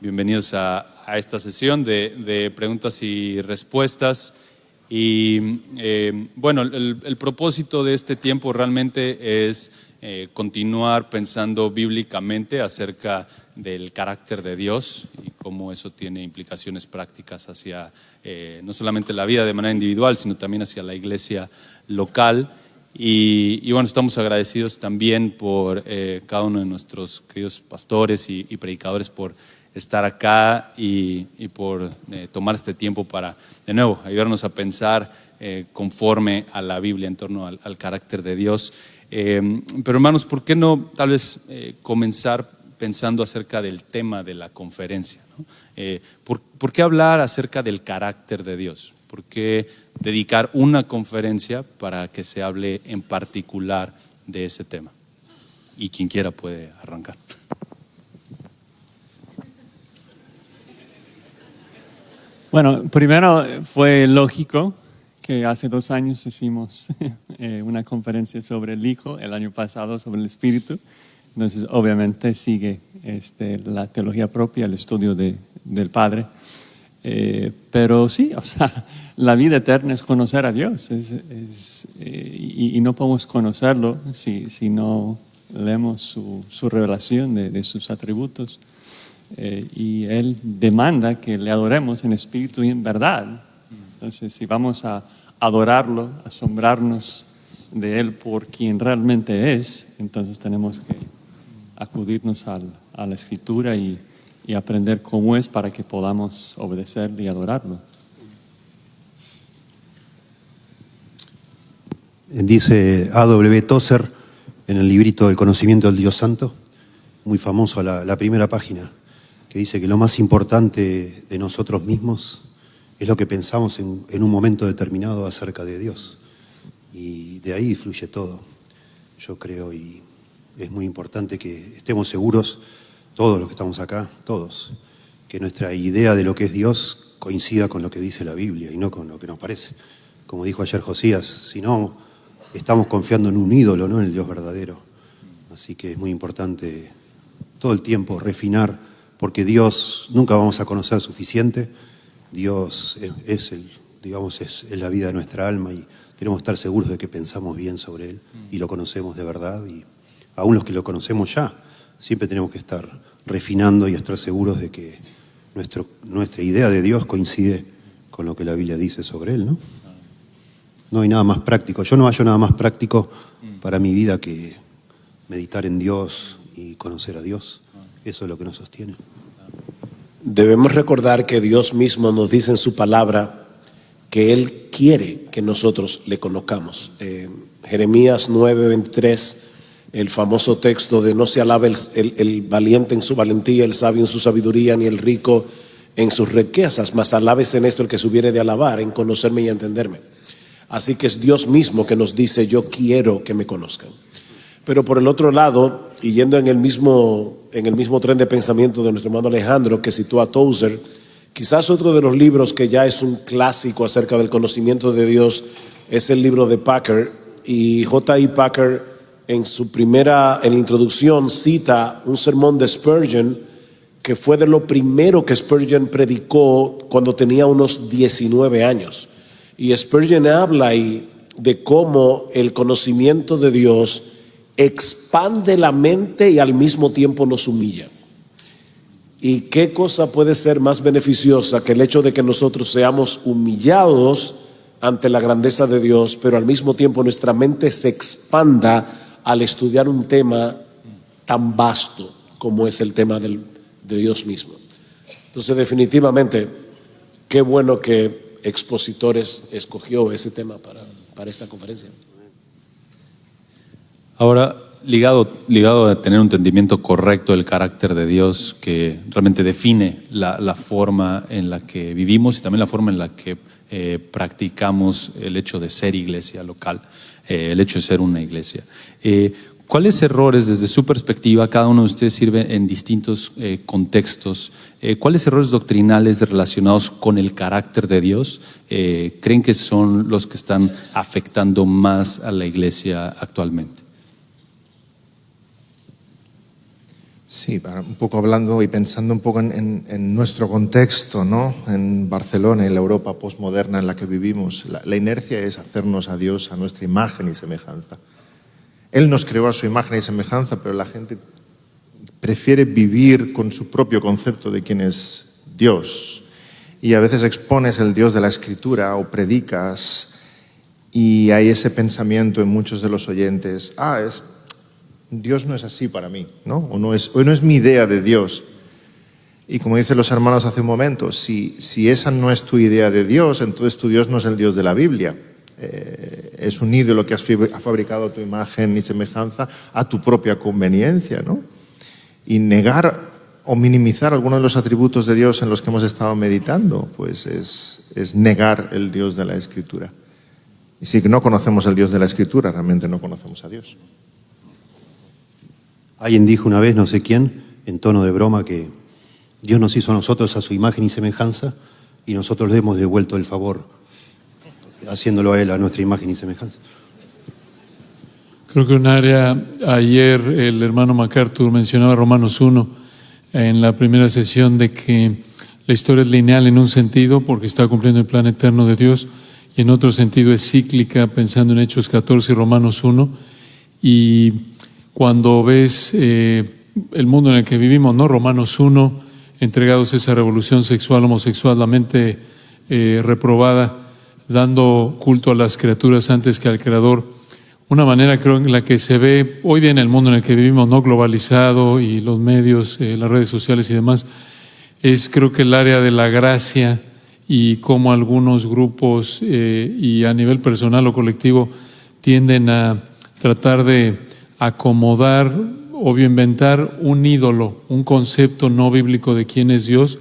Bienvenidos a esta sesión de preguntas y respuestas. Y bueno, el propósito de este tiempo realmente es continuar pensando bíblicamente acerca del carácter de Dios y cómo eso tiene implicaciones prácticas hacia no solamente la vida de manera individual, sino también hacia la iglesia local. Y bueno, estamos agradecidos también por cada uno de nuestros queridos pastores y predicadores por estar acá y por tomar este tiempo para, de nuevo, ayudarnos a pensar conforme a la Biblia en torno al carácter de Dios. Pero hermanos, ¿por qué no tal vez comenzar pensando acerca del tema de la conferencia, ¿no? ¿Por qué hablar acerca del carácter de Dios? ¿Por qué dedicar una conferencia para que se hable en particular de ese tema? Y quien quiera puede arrancar. Bueno, primero fue lógico que hace 2 años hicimos una conferencia sobre el Hijo, el año pasado sobre el Espíritu. Entonces, obviamente sigue la teología propia, el estudio del Padre. Pero sí, o sea, la vida eterna es conocer a Dios. Y no podemos conocerlo si no leemos su revelación de sus atributos. Y Él demanda que le adoremos en espíritu y en verdad. Entonces, si vamos a adorarlo, asombrarnos de Él por quien realmente es, entonces tenemos que acudirnos a la Escritura y aprender cómo es para que podamos obedecerle y adorarlo. Dice A.W. Tozer en el librito El conocimiento del Dios Santo, muy famoso, la primera página, que dice que lo más importante de nosotros mismos es lo que pensamos en un momento determinado acerca de Dios. Y de ahí fluye todo, yo creo, y es muy importante que estemos seguros, todos los que estamos acá, todos, que nuestra idea de lo que es Dios coincida con lo que dice la Biblia y no con lo que nos parece. Como dijo ayer Josías, si no, estamos confiando en un ídolo, no en el Dios verdadero. Así que es muy importante todo el tiempo refinar, porque Dios nunca vamos a conocer suficiente. Dios es la vida de nuestra alma y tenemos que estar seguros de que pensamos bien sobre Él y lo conocemos de verdad. Y aún los que lo conocemos ya, siempre tenemos que estar refinando y estar seguros de que nuestra idea de Dios coincide con lo que la Biblia dice sobre Él, ¿no? No hay nada más práctico. Yo no hallo nada más práctico para mi vida que meditar en Dios y conocer a Dios. Eso es lo que nos sostiene. Debemos recordar que Dios mismo nos dice en su palabra que Él quiere que nosotros le conozcamos. Jeremías 9:23, el famoso texto de no se alabe el valiente en su valentía, el sabio en su sabiduría, ni el rico en sus riquezas, mas alábese en esto el que se hubiere de alabar, en conocerme y entenderme. Así que es Dios mismo que nos dice: yo quiero que me conozcan. Pero por el otro lado, y yendo en el mismo tren de pensamiento de nuestro hermano Alejandro, que citó a Tozer, quizás otro de los libros que ya es un clásico acerca del conocimiento de Dios es el libro de Packer. Y J.I. Packer en la introducción cita un sermón de Spurgeon, que fue de lo primero que Spurgeon predicó cuando tenía unos 19 años. Y Spurgeon habla ahí de cómo el conocimiento de Dios expande la mente y al mismo tiempo nos humilla. ¿Y qué cosa puede ser más beneficiosa que el hecho de que nosotros seamos humillados ante la grandeza de Dios, pero al mismo tiempo nuestra mente se expanda al estudiar un tema tan vasto como es el tema de Dios mismo? Entonces, definitivamente, qué bueno que Expositores escogió ese tema para esta conferencia. Ahora, ligado a tener un entendimiento correcto del carácter de Dios, que realmente define la forma en la que vivimos y también la forma en la que practicamos el hecho de ser iglesia local, el hecho de ser una iglesia. ¿Cuáles errores, desde su perspectiva, cada uno de ustedes sirve en distintos contextos, cuáles errores doctrinales relacionados con el carácter de Dios creen que son los que están afectando más a la iglesia actualmente? Sí, un poco hablando y pensando un poco en nuestro contexto, ¿no? En Barcelona, en la Europa postmoderna en la que vivimos, la inercia es hacernos a Dios a nuestra imagen y semejanza. Él nos creó a su imagen y semejanza, pero la gente prefiere vivir con su propio concepto de quién es Dios. Y a veces expones el Dios de la Escritura o predicas y hay ese pensamiento en muchos de los oyentes, Dios no es así para mí, ¿no? O no es mi idea de Dios. Y como dicen los hermanos hace un momento, si esa no es tu idea de Dios, entonces tu Dios no es el Dios de la Biblia. Es un ídolo que has fabricado a tu imagen y semejanza a tu propia conveniencia, ¿no? Y negar o minimizar algunos de los atributos de Dios en los que hemos estado meditando, pues es negar el Dios de la Escritura. Y si no conocemos el Dios de la Escritura, realmente no conocemos a Dios. Alguien dijo una vez, no sé quién, en tono de broma, que Dios nos hizo a nosotros a su imagen y semejanza y nosotros le hemos devuelto el favor, haciéndolo a Él a nuestra imagen y semejanza. Creo que un área, ayer el hermano MacArthur mencionaba Romanos 1 en la primera sesión, de que la historia es lineal en un sentido porque está cumpliendo el plan eterno de Dios, y en otro sentido es cíclica, pensando en Hechos 14 y Romanos 1. Y cuando ves el mundo en el que vivimos, ¿no? Romanos 1, entregados a esa revolución sexual, homosexual, la mente reprobada, dando culto a las criaturas antes que al Creador. Una manera, creo, en la que se ve hoy día en el mundo en el que vivimos, no globalizado, y los medios, las redes sociales y demás, es, creo que, el área de la gracia, y cómo algunos grupos y a nivel personal o colectivo tienden a tratar de acomodar o inventar un ídolo, un concepto no bíblico de quién es Dios,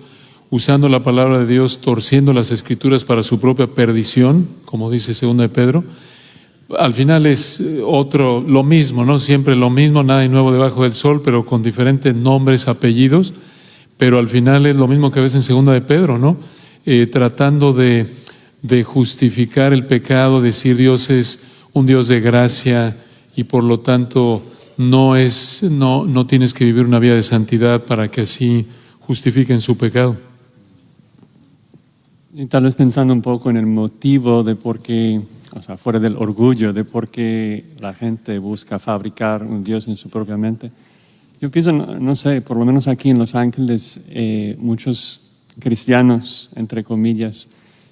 usando la palabra de Dios, torciendo las Escrituras para su propia perdición, como dice 2 de Pedro. Al final es lo mismo, ¿no? Siempre lo mismo, nada de nuevo debajo del sol, pero con diferentes nombres, apellidos, pero al final es lo mismo que ves en 2 de Pedro, ¿no? Tratando de justificar el pecado, decir Dios es un Dios de gracia y por lo tanto no tienes que vivir una vida de santidad para que así justifiquen su pecado. Y tal vez pensando un poco en el motivo de por qué, o sea, fuera del orgullo, de por qué la gente busca fabricar un Dios en su propia mente. Yo pienso, no sé, por lo menos aquí en Los Ángeles, muchos cristianos, entre comillas,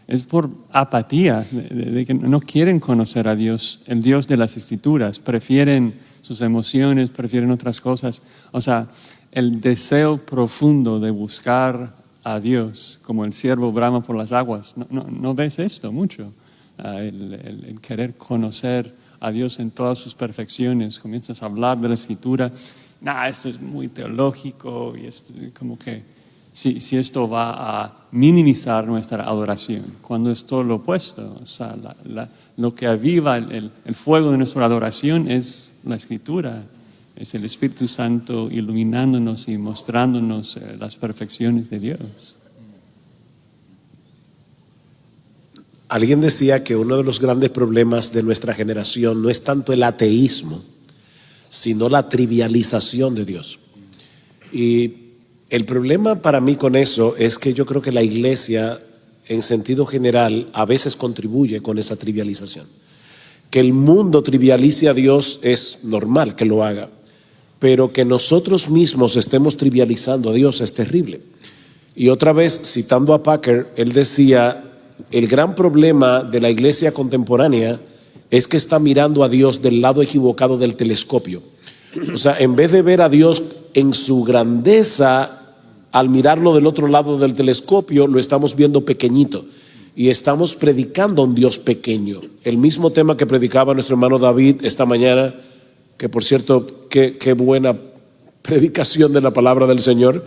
es por apatía, de que no quieren conocer a Dios, el Dios de las Escrituras, prefieren sus emociones, prefieren otras cosas. O sea, el deseo profundo de buscar a Dios, como el ciervo brama por las aguas. No ves esto mucho, el querer conocer a Dios en todas sus perfecciones. Comienzas a hablar de la Escritura, esto es muy teológico, y esto, como que si esto va a minimizar nuestra adoración, cuando es todo lo opuesto. O sea, lo que aviva el fuego de nuestra adoración es la Escritura, es el Espíritu Santo iluminándonos y mostrándonos las perfecciones de Dios. Alguien decía que uno de los grandes problemas de nuestra generación no es tanto el ateísmo, sino la trivialización de Dios. Y el problema para mí con eso es que yo creo que la iglesia, en sentido general, a veces contribuye con esa trivialización. Que el mundo trivialice a Dios es normal que lo haga, pero que nosotros mismos estemos trivializando a Dios es terrible. Y otra vez, citando a Packer, él decía, el gran problema de la iglesia contemporánea es que está mirando a Dios del lado equivocado del telescopio. O sea, en vez de ver a Dios en su grandeza, al mirarlo del otro lado del telescopio, lo estamos viendo pequeñito y estamos predicando a un Dios pequeño. El mismo tema que predicaba nuestro hermano David esta mañana, que por cierto, qué buena predicación de la palabra del Señor.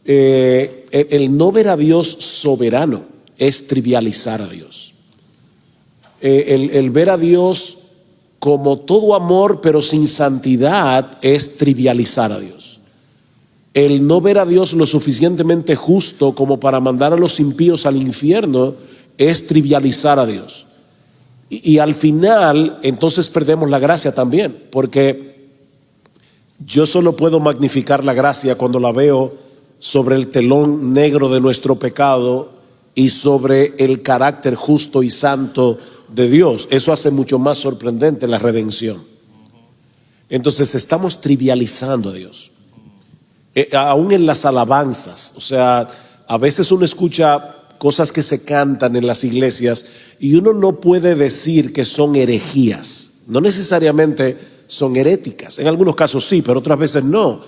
El no ver a Dios soberano es trivializar a Dios. El ver a Dios como todo amor pero sin santidad es trivializar a Dios. El no ver a Dios lo suficientemente justo como para mandar a los impíos al infierno es trivializar a Dios. Y al final entonces perdemos la gracia también, porque Yo solo puedo magnificar la gracia cuando la veo sobre el telón negro de nuestro pecado y sobre el carácter justo y santo de Dios. Eso hace mucho más sorprendente la redención. Entonces estamos trivializando a Dios. Aún en las alabanzas, o sea, a veces uno escucha cosas que se cantan en las iglesias y uno no puede decir que son herejías. No necesariamente son heréticas. En algunos casos sí, pero otras veces no.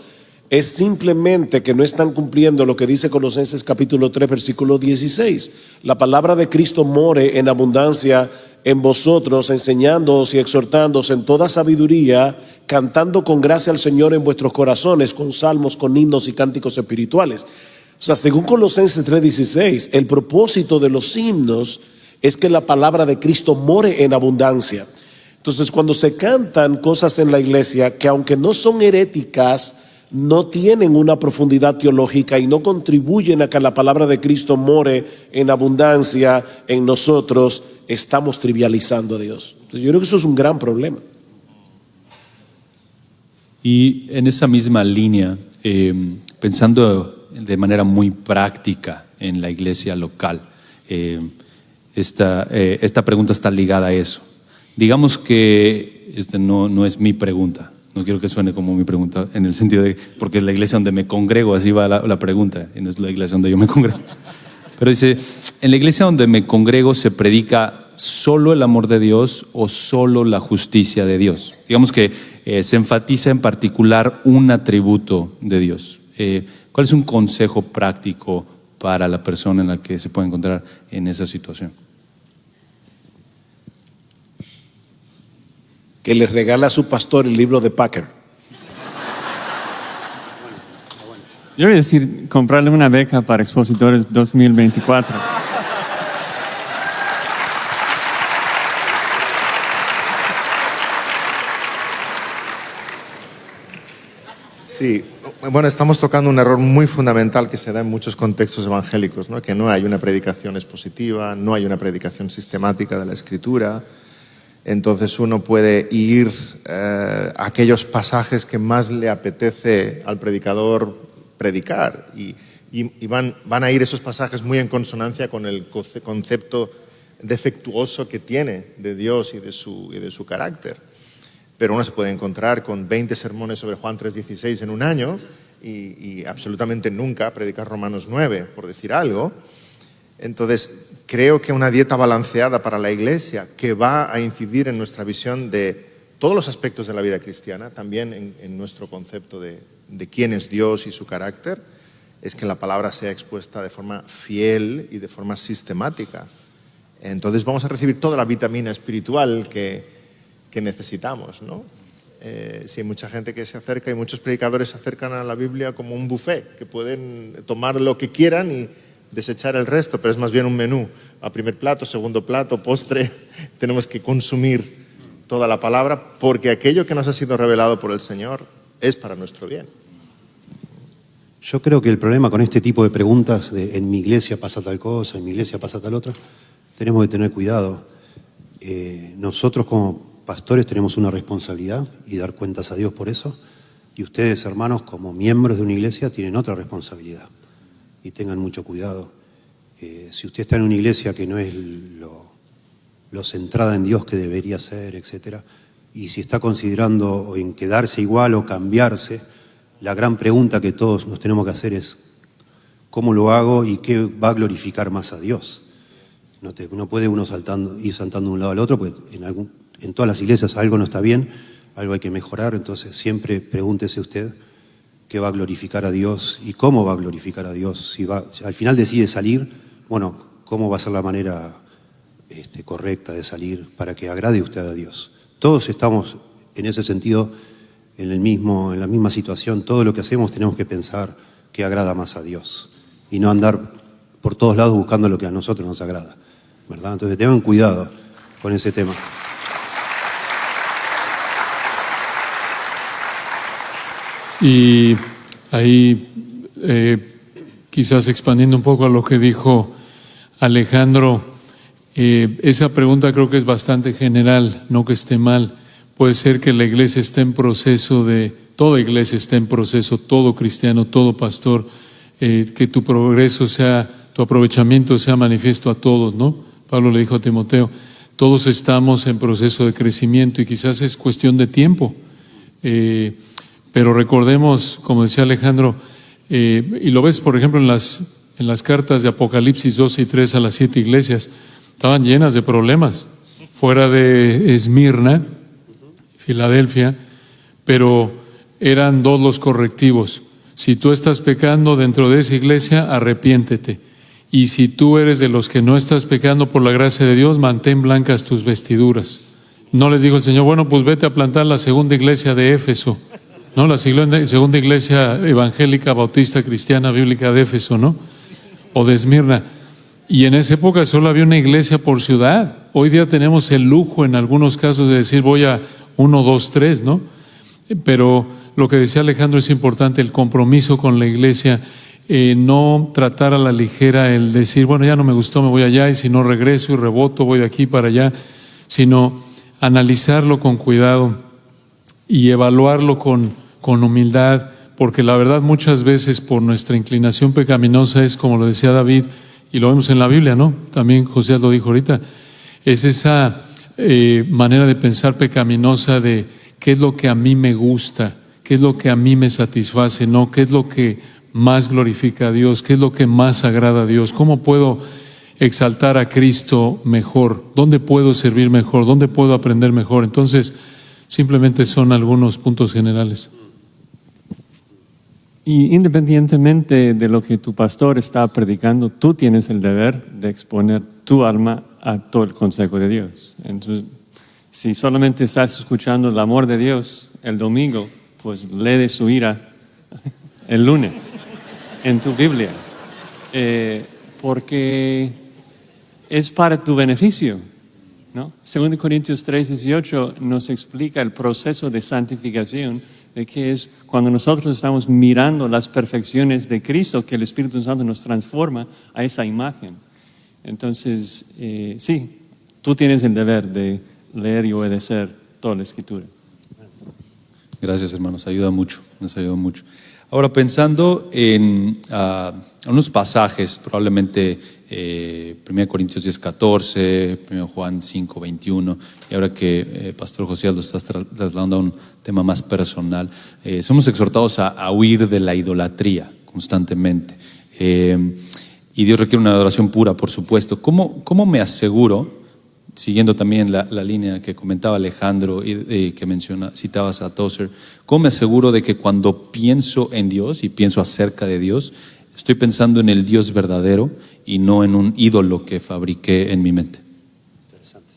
Es simplemente que no están cumpliendo lo que dice Colosenses capítulo 3 versículo 16. La palabra de Cristo more en abundancia en vosotros, enseñándoos y exhortándoos en toda sabiduría, cantando con gracia al Señor en vuestros corazones, con salmos, con himnos y cánticos espirituales. O sea, según Colosenses 3:16, el propósito de los himnos es que la palabra de Cristo more en abundancia. Entonces, cuando se cantan cosas en la iglesia que aunque no son heréticas, no tienen una profundidad teológica y no contribuyen a que la palabra de Cristo more en abundancia en nosotros, estamos trivializando a Dios. Entonces, yo creo que eso es un gran problema. Y en esa misma línea, pensando de manera muy práctica en la iglesia local, esta pregunta está ligada a eso. Digamos que no es mi pregunta. No quiero que suene como mi pregunta en el sentido de, porque es la iglesia donde me congrego, así va la pregunta, y no es la iglesia donde yo me congrego. Pero dice, ¿en la iglesia donde me congrego se predica solo el amor de Dios o solo la justicia de Dios? Digamos que se enfatiza en particular un atributo de Dios. ¿Cuál es un consejo práctico para la persona en la que se puede encontrar en esa situación? Que le regala a su pastor el libro de Packer. Yo voy a decir, comprarle una beca para Expositores 2024. Sí, bueno, estamos tocando un error muy fundamental que se da en muchos contextos evangélicos, ¿no? Que no hay una predicación expositiva, no hay una predicación sistemática de la Escritura. Entonces uno puede ir a aquellos pasajes que más le apetece al predicador predicar y van a ir esos pasajes muy en consonancia con el concepto defectuoso que tiene de Dios y de su carácter. Pero uno se puede encontrar con 20 sermones sobre Juan 3:16 en un año y absolutamente nunca predicar Romanos 9, por decir algo. Entonces, creo que una dieta balanceada para la iglesia que va a incidir en nuestra visión de todos los aspectos de la vida cristiana, también en nuestro concepto de quién es Dios y su carácter, es que la palabra sea expuesta de forma fiel y de forma sistemática. Entonces vamos a recibir toda la vitamina espiritual que necesitamos, ¿no? Si hay mucha gente que se acerca y muchos predicadores se acercan a la Biblia como un buffet, que pueden tomar lo que quieran y desechar el resto, pero es más bien un menú. A primer plato, segundo plato, postre, tenemos que consumir toda la palabra porque aquello que nos ha sido revelado por el Señor es para nuestro bien. Yo creo que el problema con este tipo de preguntas de en mi iglesia pasa tal cosa, en mi iglesia pasa tal otra, tenemos que tener cuidado. Nosotros como pastores tenemos una responsabilidad y dar cuentas a Dios por eso, y ustedes, hermanos, como miembros de una iglesia tienen otra responsabilidad. Y tengan mucho cuidado. Si usted está en una iglesia que no es lo centrada en Dios que debería ser, etc., y si está considerando en quedarse igual o cambiarse, la gran pregunta que todos nos tenemos que hacer es ¿cómo lo hago y qué va a glorificar más a Dios? No puede uno ir saltando de un lado al otro, porque en todas las iglesias algo no está bien, algo hay que mejorar, entonces siempre pregúntese usted qué va a glorificar a Dios y cómo va a glorificar a Dios. Si al final decide salir, bueno, ¿cómo va a ser la manera correcta de salir para que agrade usted a Dios? Todos estamos en ese sentido en la misma situación. Todo lo que hacemos tenemos que pensar qué agrada más a Dios y no andar por todos lados buscando lo que a nosotros nos agrada, ¿verdad? Entonces tengan cuidado con ese tema. Y ahí, quizás expandiendo un poco a lo que dijo Alejandro, esa pregunta creo que es bastante general, no que esté mal. Puede ser que la iglesia esté en proceso de toda iglesia está en proceso, todo cristiano, todo pastor, que tu progreso sea, tu aprovechamiento sea manifiesto a todos, ¿no? Pablo le dijo a Timoteo, todos estamos en proceso de crecimiento y quizás es cuestión de tiempo. Pero recordemos, como decía Alejandro, y lo ves por ejemplo en las cartas de Apocalipsis 12 y 3 a las 7 iglesias, estaban llenas de problemas, fuera de Esmirna, Filadelfia, pero eran 2 los correctivos. Si tú estás pecando dentro de esa iglesia, arrepiéntete. Y si tú eres de los que no estás pecando por la gracia de Dios, mantén blancas tus vestiduras. No les dijo el Señor, bueno, pues vete a plantar la segunda iglesia de Éfeso, ¿no? La segunda iglesia evangélica, bautista, cristiana, bíblica de Éfeso, ¿no? O de Esmirna. Y en esa época solo había una iglesia por ciudad. Hoy día tenemos el lujo en algunos casos de decir voy a 1, 2, 3, ¿no? Pero lo que decía Alejandro es importante, el compromiso con la iglesia, no tratar a la ligera el decir, bueno, ya no me gustó, me voy allá, y si no regreso y reboto, voy de aquí para allá, sino analizarlo con cuidado y evaluarlo con humildad, porque la verdad muchas veces por nuestra inclinación pecaminosa es como lo decía David, y lo vemos en la Biblia, ¿no? También José lo dijo ahorita, es esa manera de pensar pecaminosa de qué es lo que a mí me gusta, qué es lo que a mí me satisface, ¿no? Qué es lo que más glorifica a Dios, qué es lo que más agrada a Dios, cómo puedo exaltar a Cristo mejor, dónde puedo servir mejor, dónde puedo aprender mejor. Entonces, simplemente son algunos puntos generales. Y independientemente de lo que tu pastor está predicando, tú tienes el deber de exponer tu alma a todo el consejo de Dios. Entonces, si solamente estás escuchando el amor de Dios el domingo, pues lee de su ira el lunes en tu Biblia, porque es para tu beneficio, ¿no? 2 Corintios 3:18 nos explica el proceso de santificación, de que es cuando nosotros estamos mirando las perfecciones de Cristo, que el Espíritu Santo nos transforma a esa imagen. Entonces, sí, tú tienes el deber de leer y obedecer toda la Escritura. Gracias, hermanos, ayuda mucho, nos ayuda mucho. Ahora, pensando en unos pasajes, probablemente 1 Corintios 10:14, 1 Juan 5:21, y ahora que Pastor José lo estás trasladando a un tema más personal, somos exhortados a huir de la idolatría constantemente. Y Dios requiere una adoración pura, por supuesto. ¿Cómo me aseguro, siguiendo también la línea que comentaba Alejandro y que citabas a Tozer, cómo me aseguro de que cuando pienso en Dios y pienso acerca de Dios, estoy pensando en el Dios verdadero y no en un ídolo que fabriqué en mi mente? Interesante.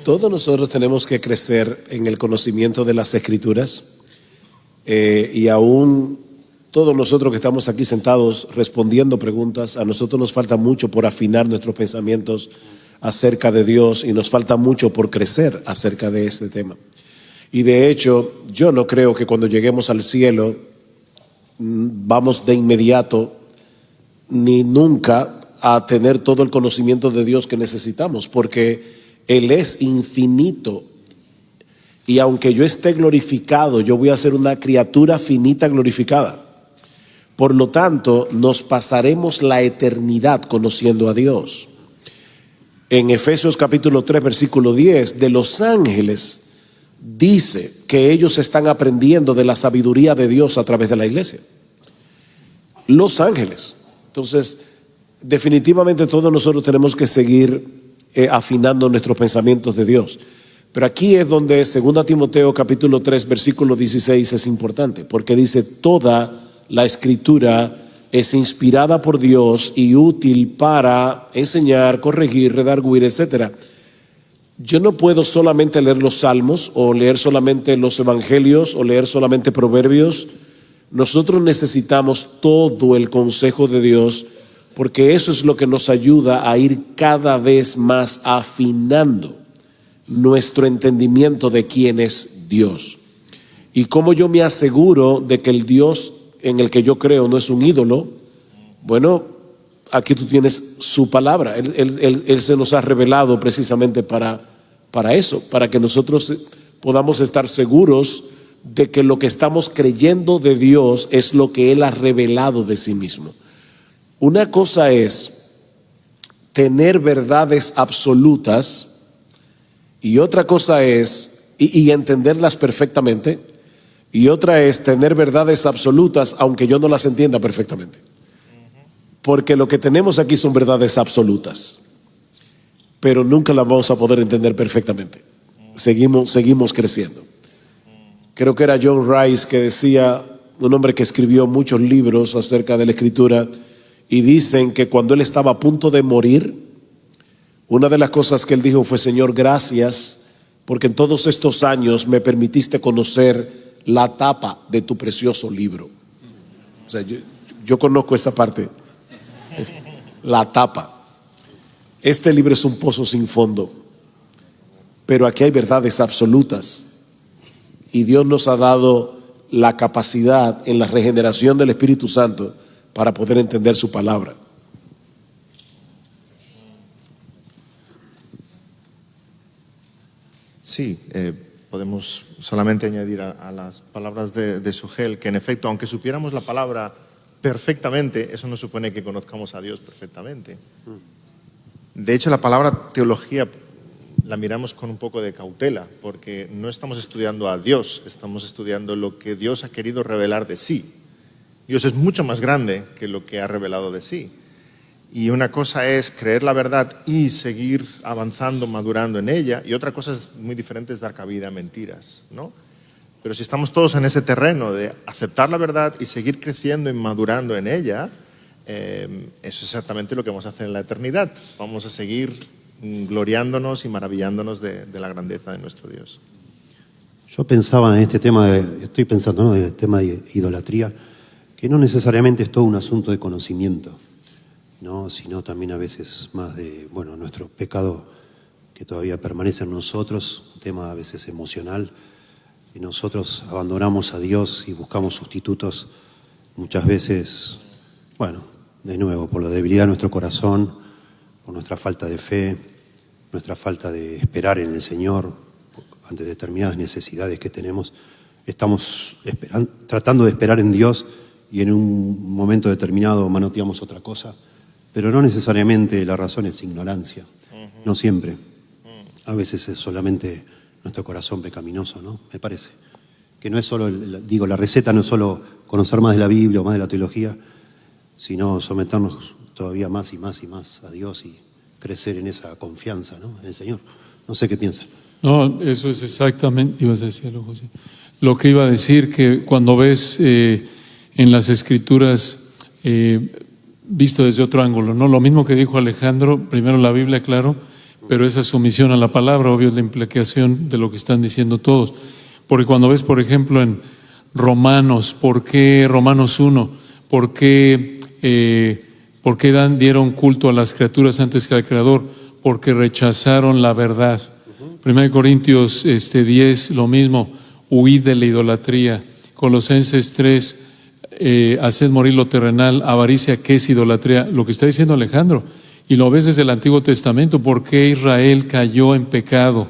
Todos nosotros tenemos que crecer en el conocimiento de las Escrituras, y aún todos nosotros que estamos aquí sentados respondiendo preguntas, a nosotros nos falta mucho por afinar nuestros pensamientos acerca de Dios y nos falta mucho por crecer acerca de este tema. Y de hecho, yo no creo que cuando lleguemos al cielo vamos de inmediato ni nunca a tener todo el conocimiento de Dios que necesitamos, porque Él es infinito. Y aunque yo esté glorificado, yo voy a ser una criatura finita glorificada. Por lo tanto, nos pasaremos la eternidad conociendo a Dios. En Efesios capítulo 3, versículo 10, de los ángeles dice que ellos están aprendiendo de la sabiduría de Dios a través de la iglesia. Los ángeles. Entonces, definitivamente todos nosotros tenemos que seguir afinando nuestros pensamientos de Dios. Pero aquí es donde 2 Timoteo capítulo 3, versículo 16 es importante, porque dice toda la Escritura es inspirada por Dios y útil para enseñar, corregir, redarguir, etc. Yo no puedo solamente leer los salmos o leer solamente los evangelios o leer solamente proverbios. Nosotros necesitamos todo el consejo de Dios, porque eso es lo que nos ayuda a ir cada vez más afinando nuestro entendimiento de quién es Dios. Y cómo yo me aseguro de que el Dios en el que yo creo no es un ídolo. Bueno, aquí tú tienes su palabra. Él se nos ha revelado precisamente para eso, para que nosotros podamos estar seguros de que lo que estamos creyendo de Dios es lo que Él ha revelado de sí mismo. Una cosa es tener verdades absolutas y otra cosa es, y entenderlas perfectamente, y otra es tener verdades absolutas aunque yo no las entienda perfectamente. Porque lo que tenemos aquí son verdades absolutas, pero nunca las vamos a poder entender perfectamente. Seguimos creciendo. Creo que era John Rice que decía, un hombre que escribió muchos libros acerca de la Escritura, y dicen que cuando él estaba a punto de morir, una de las cosas que él dijo fue: Señor, gracias, porque en todos estos años me permitiste conocer la tapa de tu precioso libro. O sea, yo conozco esa parte. La tapa. Este libro es un pozo sin fondo, pero aquí hay verdades absolutas, y Dios nos ha dado la capacidad en la regeneración del Espíritu Santo para poder entender su palabra. Sí, podemos solamente añadir a las palabras de Sugel que en efecto, aunque supiéramos la palabra perfectamente, eso no supone que conozcamos a Dios perfectamente. De hecho, la palabra teología la miramos con un poco de cautela, porque no estamos estudiando a Dios, estamos estudiando lo que Dios ha querido revelar de sí. Dios es mucho más grande que lo que ha revelado de sí. Y una cosa es creer la verdad y seguir avanzando, madurando en ella, y otra cosa es muy diferente, es dar cabida a mentiras, ¿no? Pero si estamos todos en ese terreno de aceptar la verdad y seguir creciendo y madurando en ella, eso es exactamente lo que vamos a hacer en la eternidad. Vamos a seguir gloriándonos y maravillándonos de la grandeza de nuestro Dios. Yo pensaba en este tema, estoy pensando, ¿no?, el tema de idolatría, que no necesariamente es todo un asunto de conocimiento, ¿no?, sino también a veces más de, bueno, nuestro pecado que todavía permanece en nosotros, un tema a veces emocional, y nosotros abandonamos a Dios y buscamos sustitutos muchas veces, bueno, de nuevo, por la debilidad de nuestro corazón, por nuestra falta de fe, nuestra falta de esperar en el Señor, ante determinadas necesidades que tenemos. Estamos tratando de esperar en Dios y en un momento determinado manoteamos otra cosa, pero no necesariamente la razón es ignorancia, no siempre. A veces es solamente nuestro corazón pecaminoso, ¿no? Me parece. Que no es solo, la receta no es solo conocer más de la Biblia o más de la teología, sino someternos todavía más y más y más a Dios y crecer en esa confianza, ¿no?, en el Señor. No sé qué piensan. No, eso es exactamente, ibas a decirlo, José. Lo que iba a decir, que cuando ves en las Escrituras visto desde otro ángulo, ¿no? Lo mismo que dijo Alejandro, primero la Biblia, claro, pero esa sumisión a la palabra, obvio, es la implicación de lo que están diciendo todos. Porque cuando ves, por ejemplo, en Romanos, ¿por qué Romanos 1? ¿Por qué dieron culto a las criaturas antes que al Creador? Porque rechazaron la verdad. 1 Corintios 10, lo mismo, huid de la idolatría. Colosenses 3, haced morir lo terrenal, avaricia, ¿qué es idolatría? Lo que está diciendo Alejandro. Y lo ves desde el Antiguo Testamento, ¿por qué Israel cayó en pecado?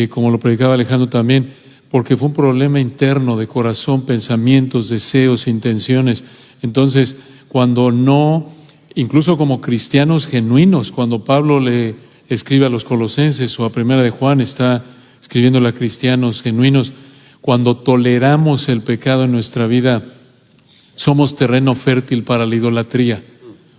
Como lo predicaba Alejandro también, porque fue un problema interno de corazón, pensamientos, deseos, intenciones. Entonces, cuando no, incluso como cristianos genuinos, cuando Pablo le escribe a los Colosenses o a Primera de Juan, está escribiéndole a cristianos genuinos, cuando toleramos el pecado en nuestra vida, somos terreno fértil para la idolatría,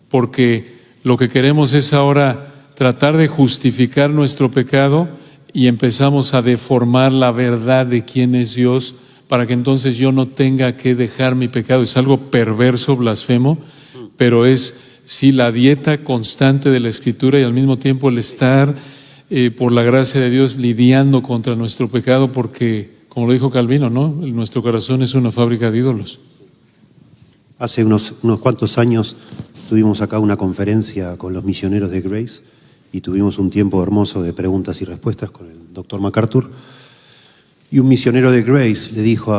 porque lo que queremos es ahora tratar de justificar nuestro pecado y empezamos a deformar la verdad de quién es Dios para que entonces yo no tenga que dejar mi pecado. Es algo perverso, blasfemo, pero es sí la dieta constante de la Escritura y al mismo tiempo el estar por la gracia de Dios lidiando contra nuestro pecado, porque como lo dijo Calvino, ¿no?, nuestro corazón es una fábrica de ídolos. Hace unos cuantos años tuvimos acá una conferencia con los misioneros de Grace y tuvimos un tiempo hermoso de preguntas y respuestas con el doctor MacArthur. Y un misionero de Grace le dijo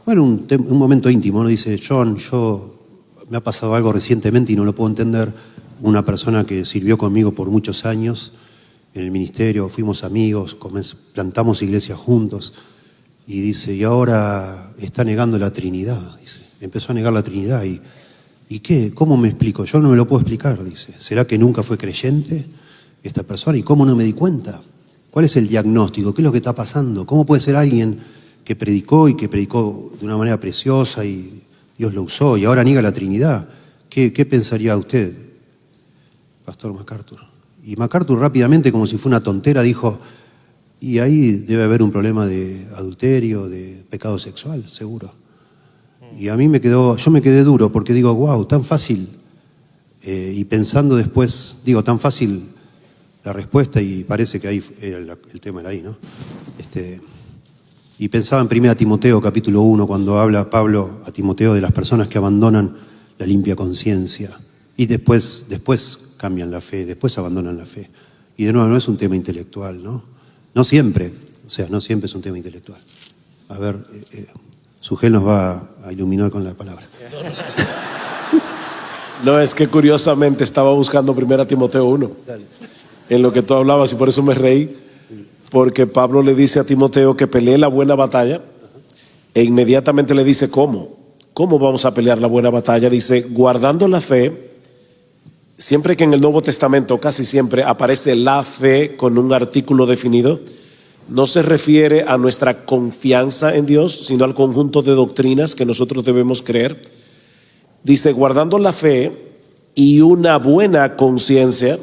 un momento íntimo, ¿no? Dice: John, me ha pasado algo recientemente y no lo puedo entender. Una persona que sirvió conmigo por muchos años en el ministerio, fuimos amigos, plantamos iglesias juntos. Y dice, y ahora está negando la Trinidad, dice. Empezó a negar la Trinidad. ¿Y qué? ¿Cómo me explico? Yo no me lo puedo explicar, dice. ¿Será que nunca fue creyente esta persona? ¿Y cómo no me di cuenta? ¿Cuál es el diagnóstico? ¿Qué es lo que está pasando? ¿Cómo puede ser alguien que predicó y que predicó de una manera preciosa y Dios lo usó y ahora niega la Trinidad? ¿Qué pensaría usted, Pastor MacArthur? Y MacArthur rápidamente, como si fuera una tontera, dijo, y ahí debe haber un problema de adulterio, de pecado sexual, seguro. Y a mí yo me quedé duro porque digo, wow, tan fácil. Y pensando después, digo, tan fácil la respuesta y parece que ahí el tema era ahí, ¿no? Y pensaba en 1 Timoteo capítulo 1, cuando habla Pablo a Timoteo de las personas que abandonan la limpia conciencia y después cambian la fe, después abandonan la fe. Y de nuevo, no es un tema intelectual, ¿no? No siempre es un tema intelectual. A ver, Sugel nos va a iluminar con la palabra. No, es que curiosamente estaba buscando 1 Timoteo 1. Dale. En lo que tú hablabas y por eso me reí, porque Pablo le dice a Timoteo que pelee la buena batalla e inmediatamente le dice cómo vamos a pelear la buena batalla. Dice, guardando la fe. Siempre que en el Nuevo Testamento, casi siempre aparece la fe con un artículo definido, no se refiere a nuestra confianza en Dios, sino al conjunto de doctrinas que nosotros debemos creer. Dice, guardando la fe y una buena conciencia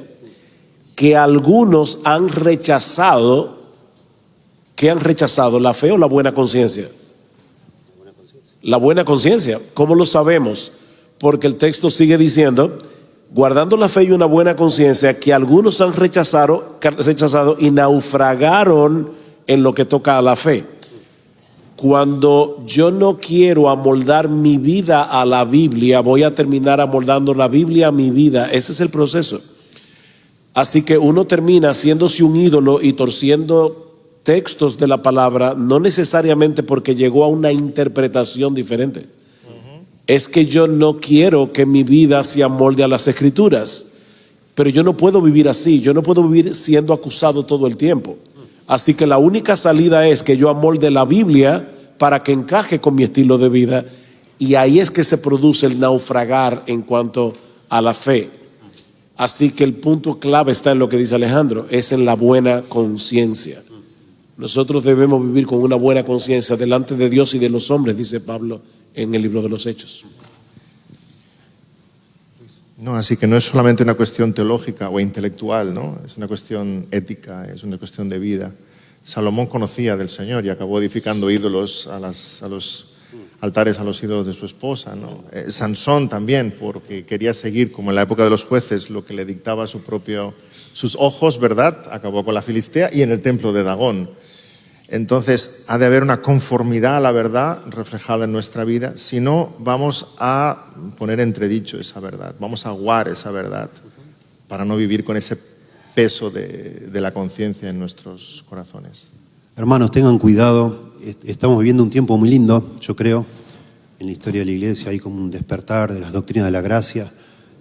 que algunos han rechazado. ¿Qué han rechazado? ¿La fe o la buena conciencia? La buena conciencia. ¿Cómo lo sabemos? Porque el texto sigue diciendo, guardando la fe y una buena conciencia que algunos han rechazado y naufragaron en lo que toca a la fe. Cuando yo no quiero amoldar mi vida a la Biblia, voy a terminar amoldando la Biblia a mi vida. Ese es el proceso. Así que uno termina haciéndose un ídolo y torciendo textos de la palabra, no necesariamente porque llegó a una interpretación diferente. Es que yo no quiero que mi vida se amolde a las Escrituras, pero yo no puedo vivir así, yo no puedo vivir siendo acusado todo el tiempo. Así que la única salida es que yo amolde la Biblia para que encaje con mi estilo de vida, y ahí es que se produce el naufragar en cuanto a la fe. Así que el punto clave está en lo que dice Alejandro, es en la buena conciencia. Nosotros debemos vivir con una buena conciencia delante de Dios y de los hombres, dice Pablo en el libro de los Hechos. No, así que no es solamente una cuestión teológica o intelectual, ¿no? Es una cuestión ética, es una cuestión de vida. Salomón conocía del Señor y acabó edificando ídolos a los altares a los ídolos de su esposa, ¿no? Sansón también, porque quería seguir, como en la época de los jueces, lo que le dictaba sus ojos, ¿verdad? Acabó con la Filistea y en el templo de Dagón. Entonces, ha de haber una conformidad a la verdad reflejada en nuestra vida. Si no, vamos a poner entredicho esa verdad, vamos a aguar esa verdad para no vivir con ese peso de la conciencia en nuestros corazones. Hermanos, tengan cuidado. Estamos viviendo un tiempo muy lindo, yo creo, en la historia de la iglesia. Hay como un despertar de las doctrinas de la gracia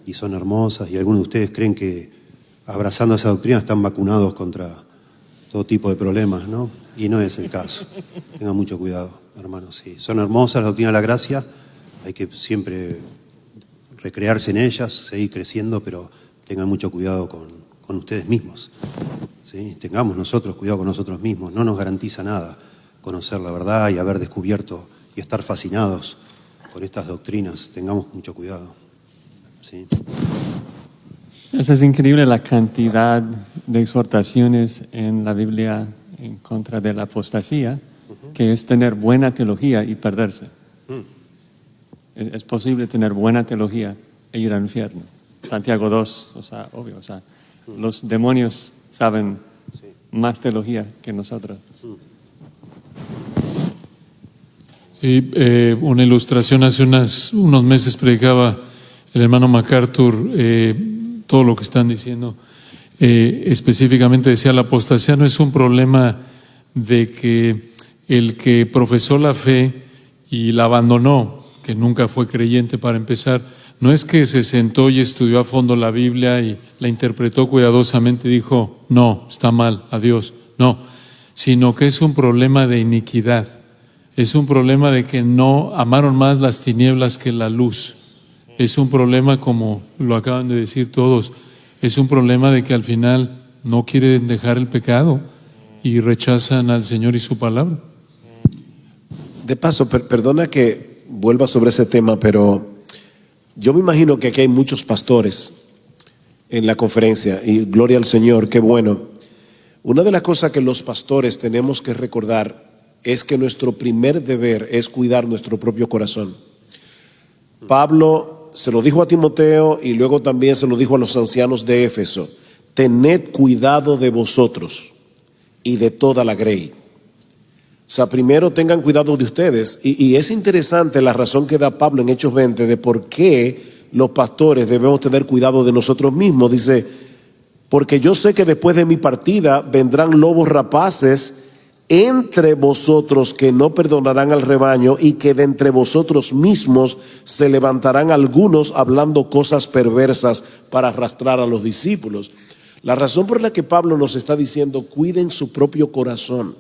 y son hermosas. Y algunos de ustedes creen que abrazando esa doctrina están vacunados contra todo tipo de problemas, ¿no? Y no es el caso. Tengan mucho cuidado, hermanos. Sí, son hermosas las doctrinas de la gracia. Hay que siempre recrearse en ellas, seguir creciendo, pero tengan mucho cuidado con ustedes mismos. ¿Sí? Tengamos nosotros cuidado con nosotros mismos. No nos garantiza nada conocer la verdad y haber descubierto y estar fascinados con estas doctrinas. Tengamos mucho cuidado. ¿Sí? Es increíble la cantidad de exhortaciones en la Biblia en contra de la apostasía, que es tener buena teología y perderse. Es posible tener buena teología e ir al infierno. Santiago 2, obvio, los demonios saben más teología que nosotros. Sí, una ilustración, hace unos meses predicaba el hermano MacArthur todo lo que están diciendo. Específicamente decía, la apostasía no es un problema de que el que profesó la fe y la abandonó, que nunca fue creyente para empezar, no es que se sentó y estudió a fondo la Biblia y la interpretó cuidadosamente y dijo, no, está mal, adiós. No, sino que es un problema de iniquidad. Es un problema de que no amaron más las tinieblas que la luz. Es un problema, como lo acaban de decir todos, es un problema de que al final no quieren dejar el pecado y rechazan al Señor y su palabra. De paso, perdona que vuelva sobre ese tema, pero yo me imagino que aquí hay muchos pastores en la conferencia y gloria al Señor, qué bueno. Una de las cosas que los pastores tenemos que recordar es que nuestro primer deber es cuidar nuestro propio corazón. Pablo se lo dijo a Timoteo y luego también se lo dijo a los ancianos de Éfeso: tened cuidado de vosotros y de toda la grey. O sea, primero tengan cuidado de ustedes. Y es interesante la razón que da Pablo en Hechos 20 de por qué los pastores debemos tener cuidado de nosotros mismos. Dice, porque yo sé que después de mi partida vendrán lobos rapaces entre vosotros que no perdonarán al rebaño, y que de entre vosotros mismos se levantarán algunos hablando cosas perversas para arrastrar a los discípulos. La razón por la que Pablo nos está diciendo cuiden su propio corazón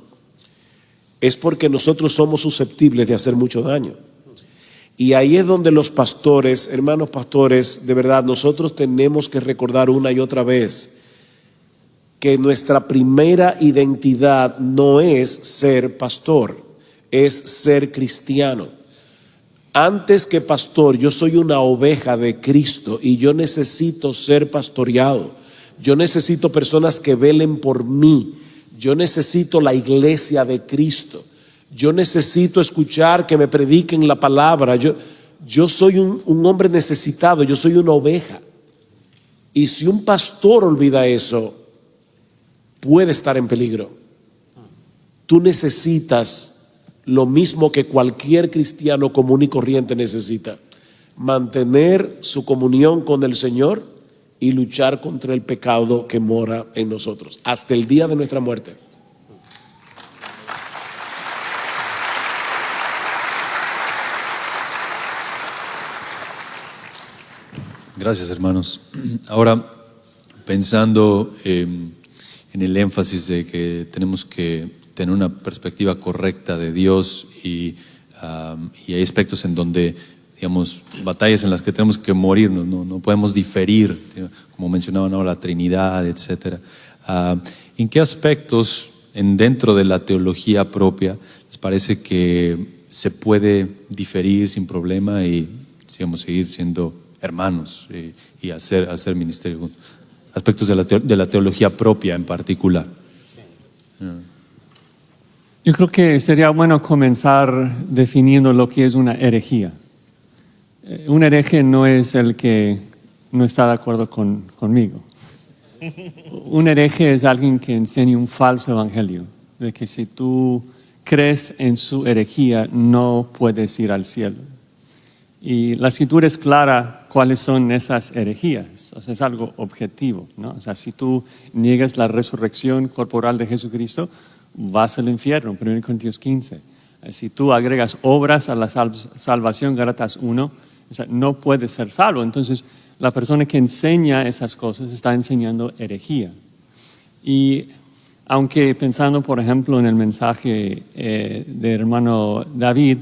es porque nosotros somos susceptibles de hacer mucho daño. Y ahí es donde los pastores, hermanos pastores, de verdad nosotros tenemos que recordar una y otra vez que nuestra primera identidad no es ser pastor, es ser cristiano. Antes que pastor, yo soy una oveja de Cristo y yo necesito ser pastoreado. Yo necesito personas que velen por mí. Yo necesito la iglesia de Cristo. Yo necesito escuchar que me prediquen la palabra. Yo soy un hombre necesitado, yo soy una oveja. Y si un pastor olvida eso, puede estar en peligro. Tú necesitas lo mismo que cualquier cristiano común y corriente necesita: mantener su comunión con el Señor y luchar contra el pecado que mora en nosotros hasta el día de nuestra muerte. Gracias, hermanos. Ahora, pensando en el énfasis de que tenemos que tener una perspectiva correcta de Dios y hay aspectos en donde, digamos, batallas en las que tenemos que morirnos, no podemos diferir, como mencionaban ahora, la Trinidad, etc. ¿En qué aspectos dentro de la teología propia les parece que se puede diferir sin problema y, digamos, seguir siendo hermanos y hacer ministerio juntos? Aspectos de la teología propia en particular. Yo creo que sería bueno comenzar definiendo lo que es una herejía. Un hereje no es el que no está de acuerdo conmigo. Un hereje es alguien que enseña un falso evangelio, de que si tú crees en su herejía no puedes ir al cielo. Y la Escritura es clara cuáles son esas herejías. O sea, es algo objetivo, ¿no? O sea, si tú niegas la resurrección corporal de Jesucristo, vas al infierno, 1 Corintios 15. Si tú agregas obras a la salvación, Gálatas 1, o sea, no puedes ser salvo. Entonces, la persona que enseña esas cosas está enseñando herejía. Y aunque pensando, por ejemplo, en el mensaje de hermano David,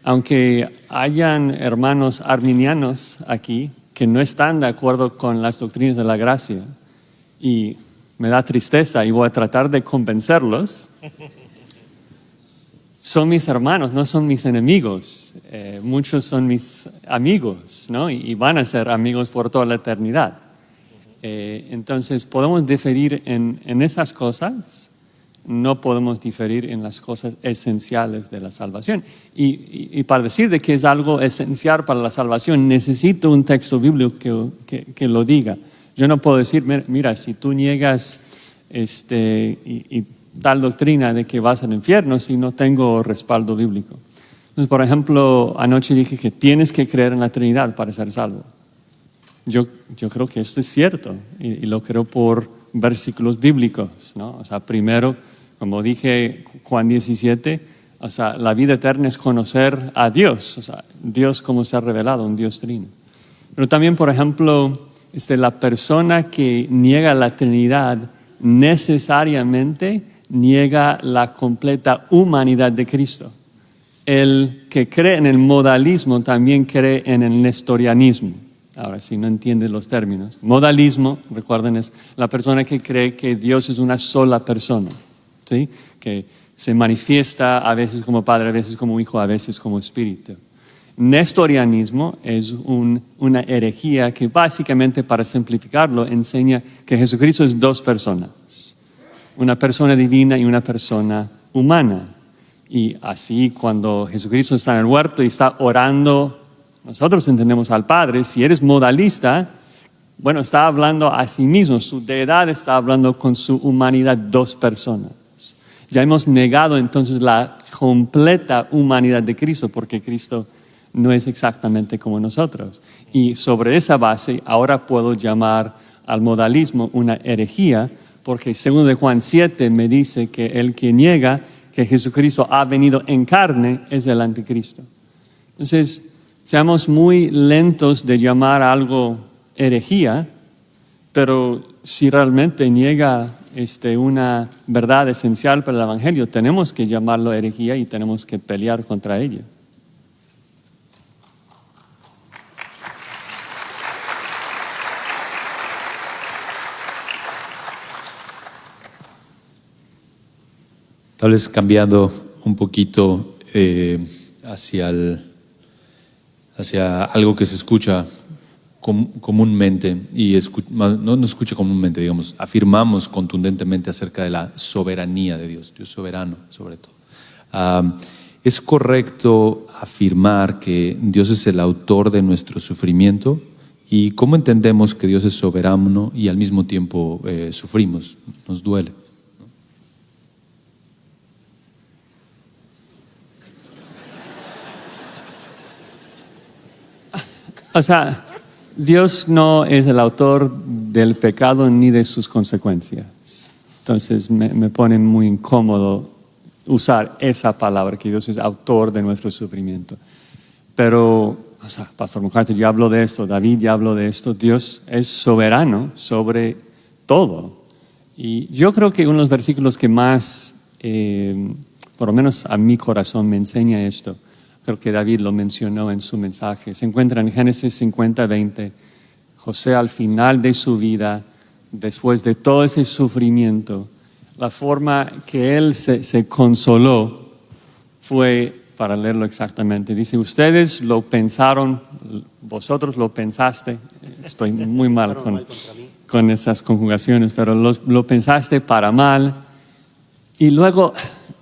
aunque hayan hermanos arminianos aquí que no están de acuerdo con las doctrinas de la gracia, y me da tristeza y voy a tratar de convencerlos, son mis hermanos, no son mis enemigos. Muchos son mis amigos, ¿no? Y van a ser amigos por toda la eternidad. Entonces podemos diferir en esas cosas, no podemos diferir en las cosas esenciales de la salvación. Y para decir de que es algo esencial para la salvación, necesito un texto bíblico que lo diga. Yo no puedo decir, mira, si tú niegas y tal doctrina de que vas al infierno, si no tengo respaldo bíblico. Entonces, por ejemplo, anoche dije que tienes que creer en la Trinidad para ser salvo. Yo creo que esto es cierto y lo creo por versículos bíblicos, ¿no? O sea, primero, como dije, Juan 17, o sea, la vida eterna es conocer a Dios, o sea, Dios como se ha revelado, un Dios trino. Pero también, por ejemplo, la persona que niega la Trinidad necesariamente niega la completa humanidad de Cristo. El que cree en el modalismo también cree en el nestorianismo. Ahora, si no entienden los términos. Modalismo, recuerden, es la persona que cree que Dios es una sola persona, ¿sí? Que se manifiesta a veces como Padre, a veces como Hijo, a veces como Espíritu. Nestorianismo es una herejía que básicamente, para simplificarlo, enseña que Jesucristo es dos personas. Una persona divina y una persona humana. Y así cuando Jesucristo está en el huerto y está orando, nosotros entendemos al Padre. Si eres modalista, bueno, está hablando a sí mismo. Su deidad está hablando con su humanidad, dos personas. Ya hemos negado entonces la completa humanidad de Cristo, porque Cristo no es exactamente como nosotros. Y sobre esa base, ahora puedo llamar al modalismo una herejía, porque según de Juan 7 me dice que el que niega que Jesucristo ha venido en carne es el anticristo. Entonces, seamos muy lentos de llamar a algo herejía, pero si realmente niega una verdad esencial para el Evangelio, tenemos que llamarlo herejía y tenemos que pelear contra ella. Tal vez cambiando un poquito hacia algo que se escucha comúnmente, y no se escucha comúnmente, digamos, afirmamos contundentemente acerca de la soberanía de Dios, Dios soberano sobre todo. ¿Es correcto afirmar que Dios es el autor de nuestro sufrimiento? ¿Y cómo entendemos que Dios es soberano y al mismo tiempo sufrimos, nos duele? O sea, Dios no es el autor del pecado ni de sus consecuencias. Entonces me pone muy incómodo usar esa palabra, que Dios es autor de nuestro sufrimiento. Pero, o sea, Pastor McCarthy, yo hablo de esto, David ya habló de esto. Dios es soberano sobre todo. Y yo creo que uno de los versículos que más, por lo menos a mi corazón, me enseña esto, creo que David lo mencionó en su mensaje, se encuentra en Génesis 50:20. José, al final de su vida, después de todo ese sufrimiento, la forma que él se consoló fue, para leerlo exactamente, dice: ustedes lo pensaron, vosotros lo pensaste. Estoy muy mal con esas conjugaciones, pero lo pensaste para mal. Y luego,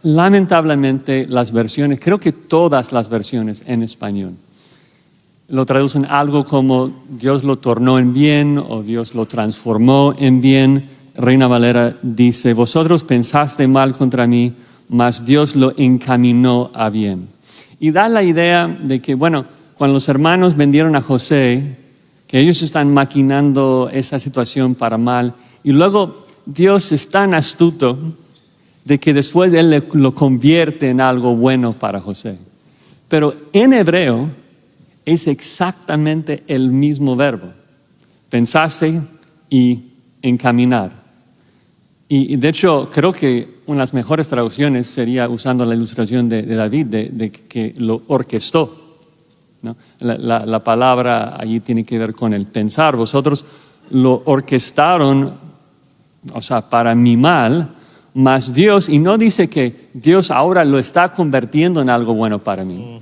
lamentablemente, las versiones, creo que todas las versiones en español, lo traducen algo como Dios lo tornó en bien o Dios lo transformó en bien. Reina Valera dice: vosotros pensaste mal contra mí, mas Dios lo encaminó a bien. Y da la idea de que, bueno, cuando los hermanos vendieron a José, que ellos están maquinando esa situación para mal, y luego Dios es tan astuto de que después Él lo convierte en algo bueno para José. Pero en hebreo es exactamente el mismo verbo. Pensaste y encaminar. Y de hecho, creo que una de las mejores traducciones sería usando la ilustración de David, de que lo orquestó, ¿no? La palabra allí tiene que ver con el pensar. Vosotros lo orquestaron, o sea, para mi mal, mas Dios, y no dice que Dios ahora lo está convirtiendo en algo bueno para mí.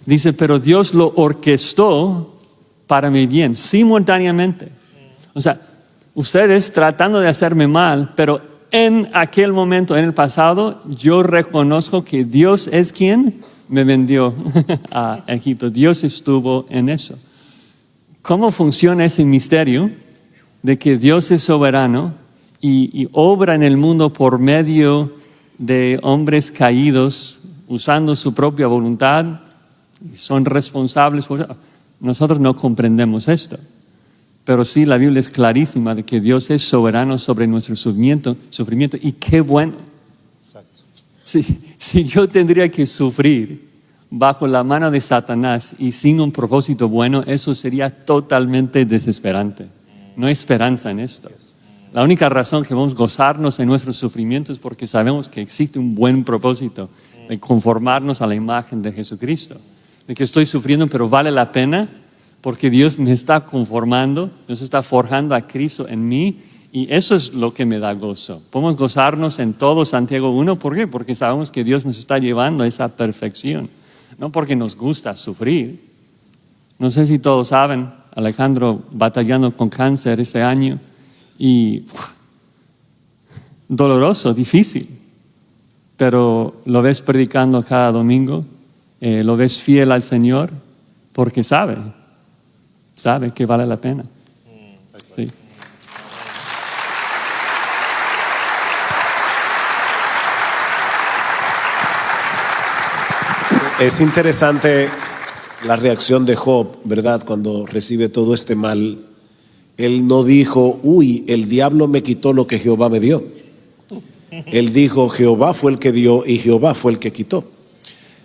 Dice, pero Dios lo orquestó para mi bien, simultáneamente. O sea, ustedes tratando de hacerme mal, pero en aquel momento, en el pasado, yo reconozco que Dios es quien me vendió a Egipto. Dios estuvo en eso. ¿Cómo funciona ese misterio de que Dios es soberano y obra en el mundo por medio de hombres caídos, usando su propia voluntad, y son responsables por eso? Nosotros no comprendemos esto, pero sí la Biblia es clarísima de que Dios es soberano sobre nuestro sufrimiento, y qué bueno. Exacto. Si yo tendría que sufrir, bajo la mano de Satanás y sin un propósito bueno, eso sería totalmente desesperante. No hay esperanza en esto. La única razón que vamos a gozarnos en nuestros sufrimientos es porque sabemos que existe un buen propósito de conformarnos a la imagen de Jesucristo. De que estoy sufriendo, pero vale la pena porque Dios me está conformando, Dios está forjando a Cristo en mí y eso es lo que me da gozo. Podemos gozarnos en todo Santiago 1, ¿por qué? Porque sabemos que Dios nos está llevando a esa perfección, no porque nos gusta sufrir. No sé si todos saben, Alejandro batallando con cáncer este año y doloroso, difícil, pero lo ves predicando cada domingo, lo ves fiel al Señor porque sabe que vale la pena. Sí. Es interesante la reacción de Job, ¿verdad? Cuando recibe todo este mal, él no dijo, uy, el diablo me quitó lo que Jehová me dio. Él dijo, Jehová fue el que dio y Jehová fue el que quitó.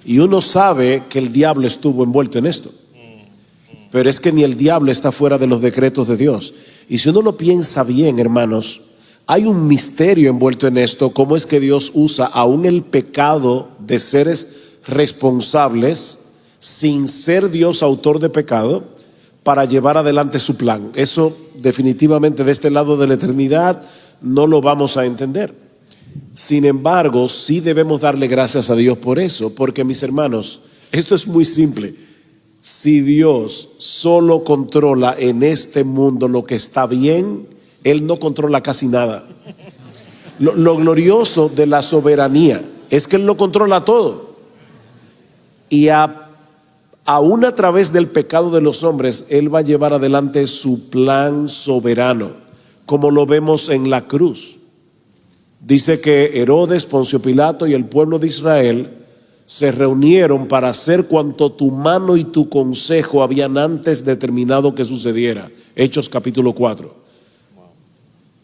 Y uno sabe que el diablo estuvo envuelto en esto. Pero es que ni el diablo está fuera de los decretos de Dios. Y si uno lo piensa bien, hermanos, hay un misterio envuelto en esto. Cómo es que Dios usa aún el pecado de seres responsables, sin ser Dios autor de pecado, para llevar adelante su plan. Eso definitivamente de este lado de la eternidad no lo vamos a entender. Sin embargo, sí debemos darle gracias a Dios por eso, porque mis hermanos, esto es muy simple. Si Dios solo controla en este mundo lo que está bien, Él no controla casi nada. Lo glorioso de la soberanía es que Él lo controla todo. Y aún a través del pecado de los hombres, Él va a llevar adelante su plan soberano, como lo vemos en la cruz. Dice que Herodes, Poncio Pilato y el pueblo de Israel se reunieron para hacer cuanto tu mano y tu consejo habían antes determinado que sucediera. Hechos capítulo 4.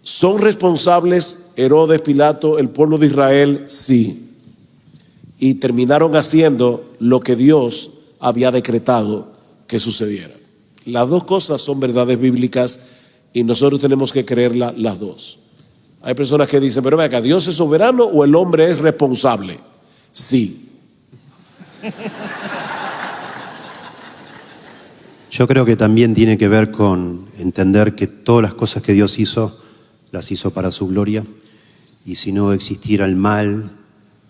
¿Son responsables Herodes, Pilato, el pueblo de Israel? Sí. Y terminaron haciendo lo que Dios había decretado que sucediera. Las dos cosas son verdades bíblicas y nosotros tenemos que creerlas las dos. Hay personas que dicen, pero venga, ¿Dios es soberano o el hombre es responsable? Sí. Yo creo que también tiene que ver con entender que todas las cosas que Dios hizo, las hizo para su gloria. Y si no existiera el mal,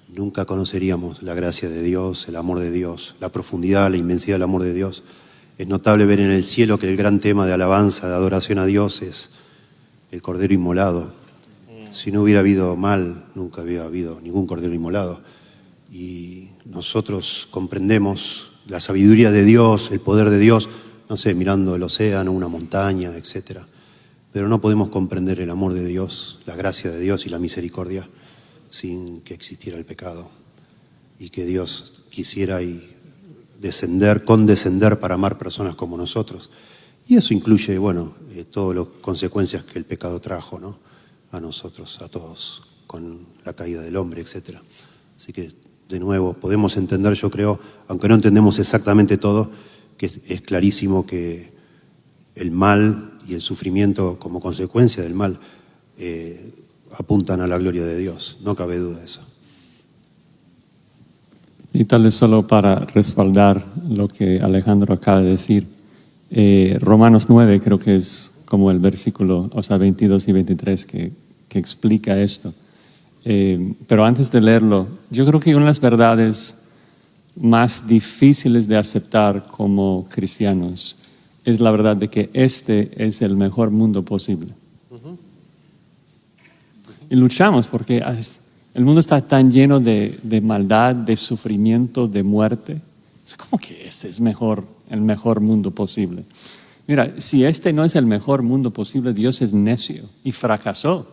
nunca conoceríamos la gracia de Dios, el amor de Dios, la profundidad, la inmensidad del amor de Dios. Es notable ver en el cielo que el gran tema de alabanza, de adoración a Dios es el cordero inmolado. Si no hubiera habido mal, nunca hubiera habido ningún cordero inmolado. Y nosotros comprendemos la sabiduría de Dios, el poder de Dios, no sé, mirando el océano, una montaña, etc. Pero no podemos comprender el amor de Dios, la gracia de Dios y la misericordia sin que existiera el pecado. Y que Dios quisiera condescender para amar personas como nosotros. Y eso incluye, todas las consecuencias que el pecado trajo, ¿no? A nosotros, a todos, con la caída del hombre, etc. Así que, de nuevo, podemos entender, yo creo, aunque no entendemos exactamente todo, que es clarísimo que el mal y el sufrimiento como consecuencia del mal apuntan a la gloria de Dios, no cabe duda de eso. Y tal vez solo para respaldar lo que Alejandro acaba de decir, Romanos 9 creo que es como el versículo, 22 y 23 que explica esto. Pero antes de leerlo, yo creo que una de las verdades más difíciles de aceptar como cristianos es la verdad de que este es el mejor mundo posible. Y luchamos porque el mundo está tan lleno de maldad, de sufrimiento, de muerte. Es como que este es el mejor mundo posible. Mira, si este no es el mejor mundo posible, Dios es necio y fracasó.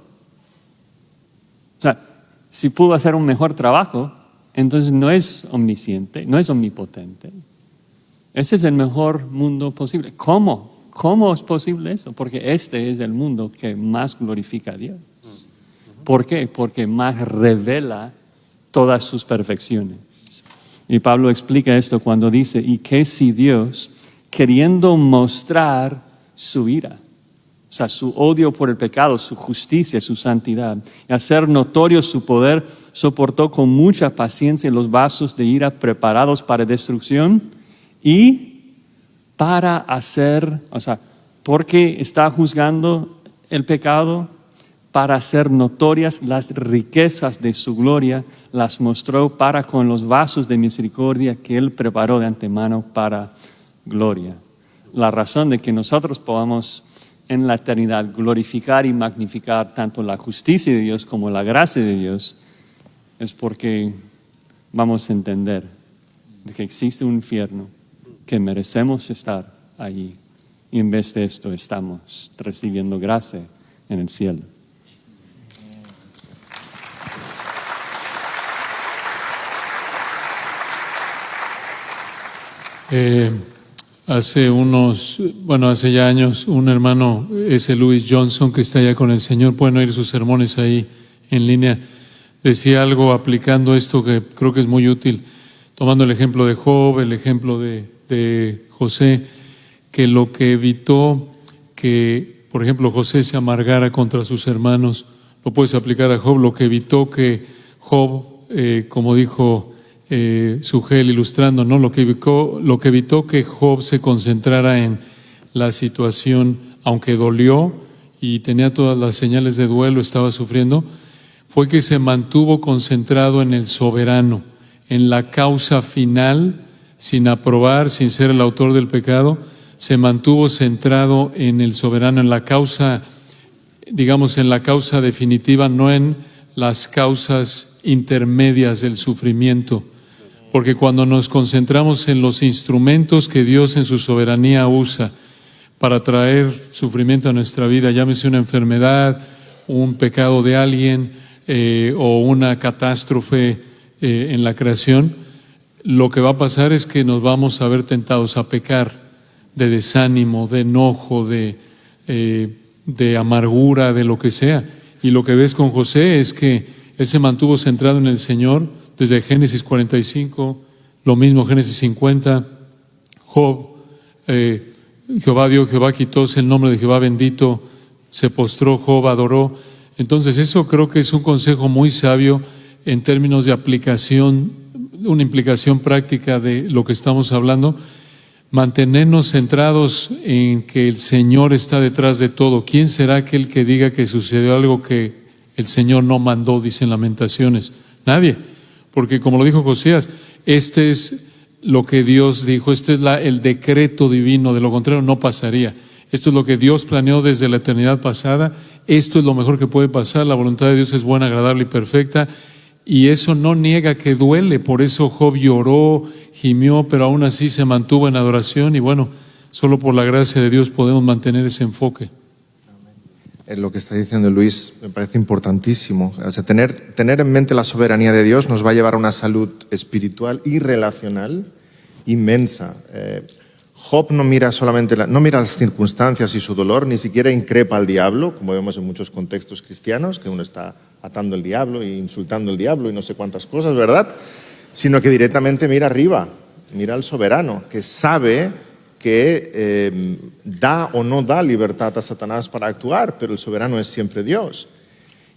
O sea, si pudo hacer un mejor trabajo, entonces no es omnisciente, no es omnipotente. Este es el mejor mundo posible. ¿Cómo? ¿Cómo es posible eso? Porque este es el mundo que más glorifica a Dios. ¿Por qué? Porque más revela todas sus perfecciones. Y Pablo explica esto cuando dice, ¿y qué si Dios, queriendo mostrar su ira, o sea, su odio por el pecado, su justicia, su santidad, y hacer notorio su poder, soportó con mucha paciencia los vasos de ira preparados para destrucción y para hacer, o sea, porque está juzgando el pecado, para hacer notorias las riquezas de su gloria, las mostró para con los vasos de misericordia que Él preparó de antemano para gloria. La razón de que nosotros podamos en la eternidad glorificar y magnificar tanto la justicia de Dios como la gracia de Dios es porque vamos a entender de que existe un infierno, que merecemos estar allí y en vez de esto estamos recibiendo gracia en el cielo. Hace ya años, un hermano, S. Louis Johnson, que está allá con el Señor, pueden oír sus sermones ahí en línea, decía algo aplicando esto que creo que es muy útil, tomando el ejemplo de Job, el ejemplo de José, que lo que evitó que, por ejemplo, José se amargara contra sus hermanos, lo puedes aplicar a Job, lo que evitó que Job, como dijo Sugel ilustrando, ¿no? Lo que evitó que Job se concentrara en la situación, aunque dolió y tenía todas las señales de duelo, estaba sufriendo, fue que se mantuvo concentrado en el soberano, en la causa final, sin aprobar, sin ser el autor del pecado, se mantuvo centrado en el soberano, en la causa, digamos, en la causa definitiva, no en las causas intermedias del sufrimiento. Porque cuando nos concentramos en los instrumentos que Dios en su soberanía usa para traer sufrimiento a nuestra vida, llámese una enfermedad, un pecado de alguien o una catástrofe en la creación, lo que va a pasar es que nos vamos a ver tentados a pecar de desánimo, de enojo, de amargura, de lo que sea. Y lo que ves con José es que él se mantuvo centrado en el Señor desde Génesis 45, lo mismo Génesis 50, Job, Jehová dio, Jehová quitó, es el nombre de Jehová bendito, se postró, Job adoró. Entonces eso creo que es un consejo muy sabio en términos de aplicación, una implicación práctica de lo que estamos hablando, mantenernos centrados en que el Señor está detrás de todo. ¿Quién será aquel que diga que sucedió algo que el Señor no mandó, dicen Lamentaciones? Nadie, porque como lo dijo Josías, este es lo que Dios dijo, este es el decreto divino, de lo contrario no pasaría. Esto es lo que Dios planeó desde la eternidad pasada, esto es lo mejor que puede pasar, la voluntad de Dios es buena, agradable y perfecta, y eso no niega que duele. Por eso Job lloró, gimió, pero aún así se mantuvo en adoración, y bueno, solo por la gracia de Dios podemos mantener ese enfoque. Lo que está diciendo Luis me parece importantísimo. O sea, tener en mente la soberanía de Dios nos va a llevar a una salud espiritual y relacional inmensa. Job no mira solamente no mira las circunstancias y su dolor, ni siquiera increpa al diablo, como vemos en muchos contextos cristianos, que uno está atando al diablo e insultando al diablo y no sé cuántas cosas, ¿verdad? Sino que directamente mira arriba, mira al soberano, que sabe que da o no da libertad a Satanás para actuar, pero el soberano es siempre Dios.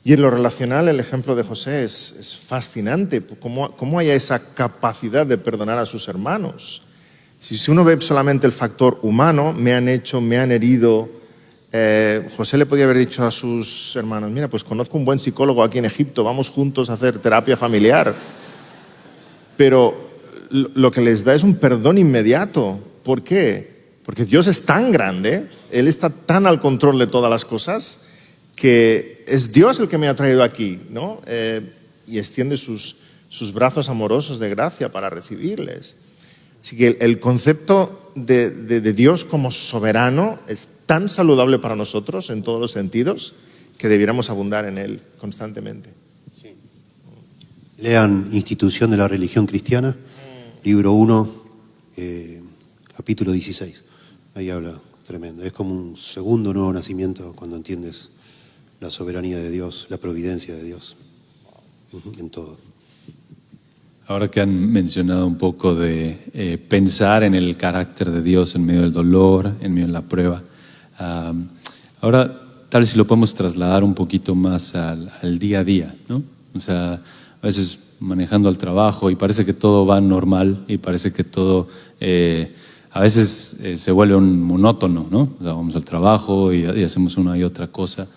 Y en lo relacional, el ejemplo de José es fascinante, cómo hay esa capacidad de perdonar a sus hermanos. Si uno ve solamente el factor humano, me han hecho, me han herido, José le podía haber dicho a sus hermanos, mira, pues conozco un buen psicólogo aquí en Egipto, vamos juntos a hacer terapia familiar. Pero lo que les da es un perdón inmediato. ¿Por qué? Porque Dios es tan grande, Él está tan al control de todas las cosas, que es Dios el que me ha traído aquí, ¿no? Y extiende sus brazos amorosos de gracia para recibirles. Así que el concepto de Dios como soberano es tan saludable para nosotros en todos los sentidos que debiéramos abundar en Él constantemente. Sí. Lean Institución de la Religión Cristiana, libro 1, capítulo 16. Ahí habla tremendo. Es como un segundo nuevo nacimiento cuando entiendes la soberanía de Dios, la providencia de Dios en todo. Ahora que han mencionado un poco de pensar en el carácter de Dios en medio del dolor, en medio de la prueba, ahora tal vez si lo podemos trasladar un poquito más al día a día, ¿no? O sea, a veces manejando al trabajo y parece que todo va normal y parece que todo a veces se vuelve un monótono, ¿no? O sea, vamos al trabajo y hacemos una y otra cosa.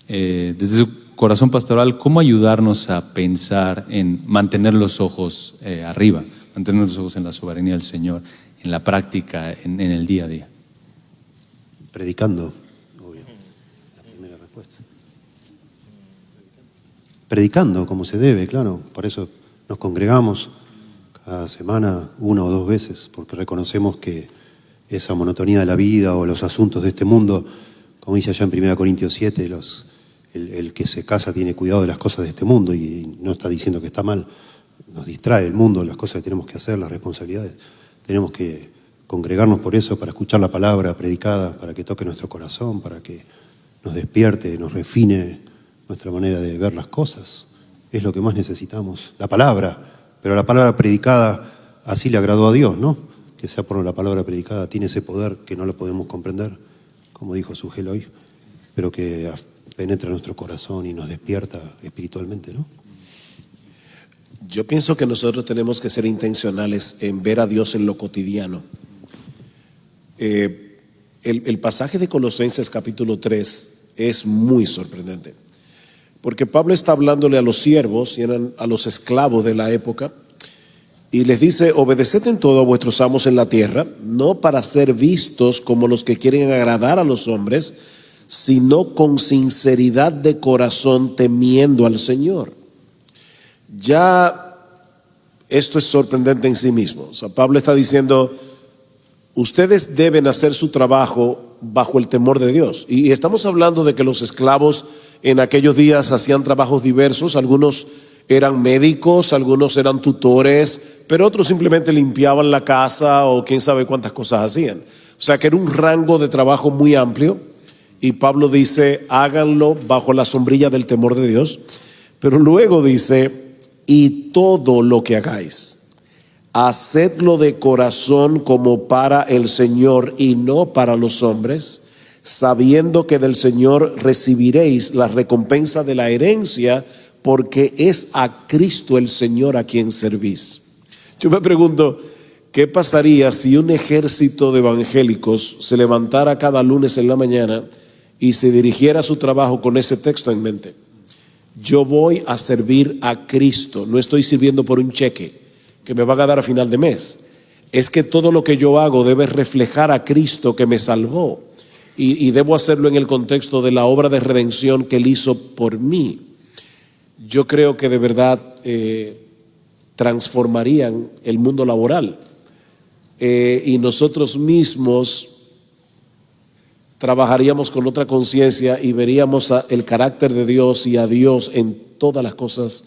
Desde su corazón pastoral, ¿cómo ayudarnos a pensar en mantener los ojos arriba, mantener los ojos en la soberanía del Señor, en la práctica, en el día a día? Predicando, obvio. La primera respuesta. Predicando como se debe, claro. Por eso nos congregamos cada semana 1 o 2 veces, porque reconocemos que esa monotonía de la vida o los asuntos de este mundo, como dice allá en 1 Corintios 7, el que se casa tiene cuidado de las cosas de este mundo y no está diciendo que está mal. Nos distrae el mundo, las cosas que tenemos que hacer, las responsabilidades. Tenemos que congregarnos por eso, para escuchar la palabra predicada, para que toque nuestro corazón, para que nos despierte, nos refine nuestra manera de ver las cosas. Es lo que más necesitamos, la palabra. Pero la palabra predicada así le agradó a Dios, ¿no? Que sea por la palabra predicada, tiene ese poder que no lo podemos comprender, como dijo Sugel hoy, pero que penetra nuestro corazón y nos despierta espiritualmente, ¿no? Yo pienso que nosotros tenemos que ser intencionales en ver a Dios en lo cotidiano. El pasaje de Colosenses capítulo 3 es muy sorprendente, porque Pablo está hablándole a los siervos y eran a los esclavos de la época, y les dice: obedeced en todo a vuestros amos en la tierra, no para ser vistos como los que quieren agradar a los hombres, sino con sinceridad de corazón, temiendo al Señor. Ya esto es sorprendente en sí mismo. O sea, Pablo está diciendo: ustedes deben hacer su trabajo bajo el temor de Dios. Y estamos hablando de que los esclavos en aquellos días hacían trabajos diversos. Algunos eran médicos, algunos eran tutores, pero otros simplemente limpiaban la casa o quién sabe cuántas cosas hacían. O sea que era un rango de trabajo muy amplio. Y Pablo dice: háganlo bajo la sombrilla del temor de Dios. Pero luego dice: y todo lo que hagáis, hacedlo de corazón como para el Señor y no para los hombres, sabiendo que del Señor recibiréis la recompensa de la herencia, porque es a Cristo el Señor a quien servís. Yo me pregunto, ¿qué pasaría si un ejército de evangélicos se levantara cada lunes en la mañana y se dirigiera a su trabajo con ese texto en mente? Yo voy a servir a Cristo, no estoy sirviendo por un cheque que me van a dar a final de mes. Es que todo lo que yo hago debe reflejar a Cristo que me salvó, y debo hacerlo en el contexto de la obra de redención que Él hizo por mí. Yo creo que de verdad transformarían el mundo laboral, y nosotros mismos trabajaríamos con otra conciencia y veríamos el carácter de Dios y a Dios en todas las cosas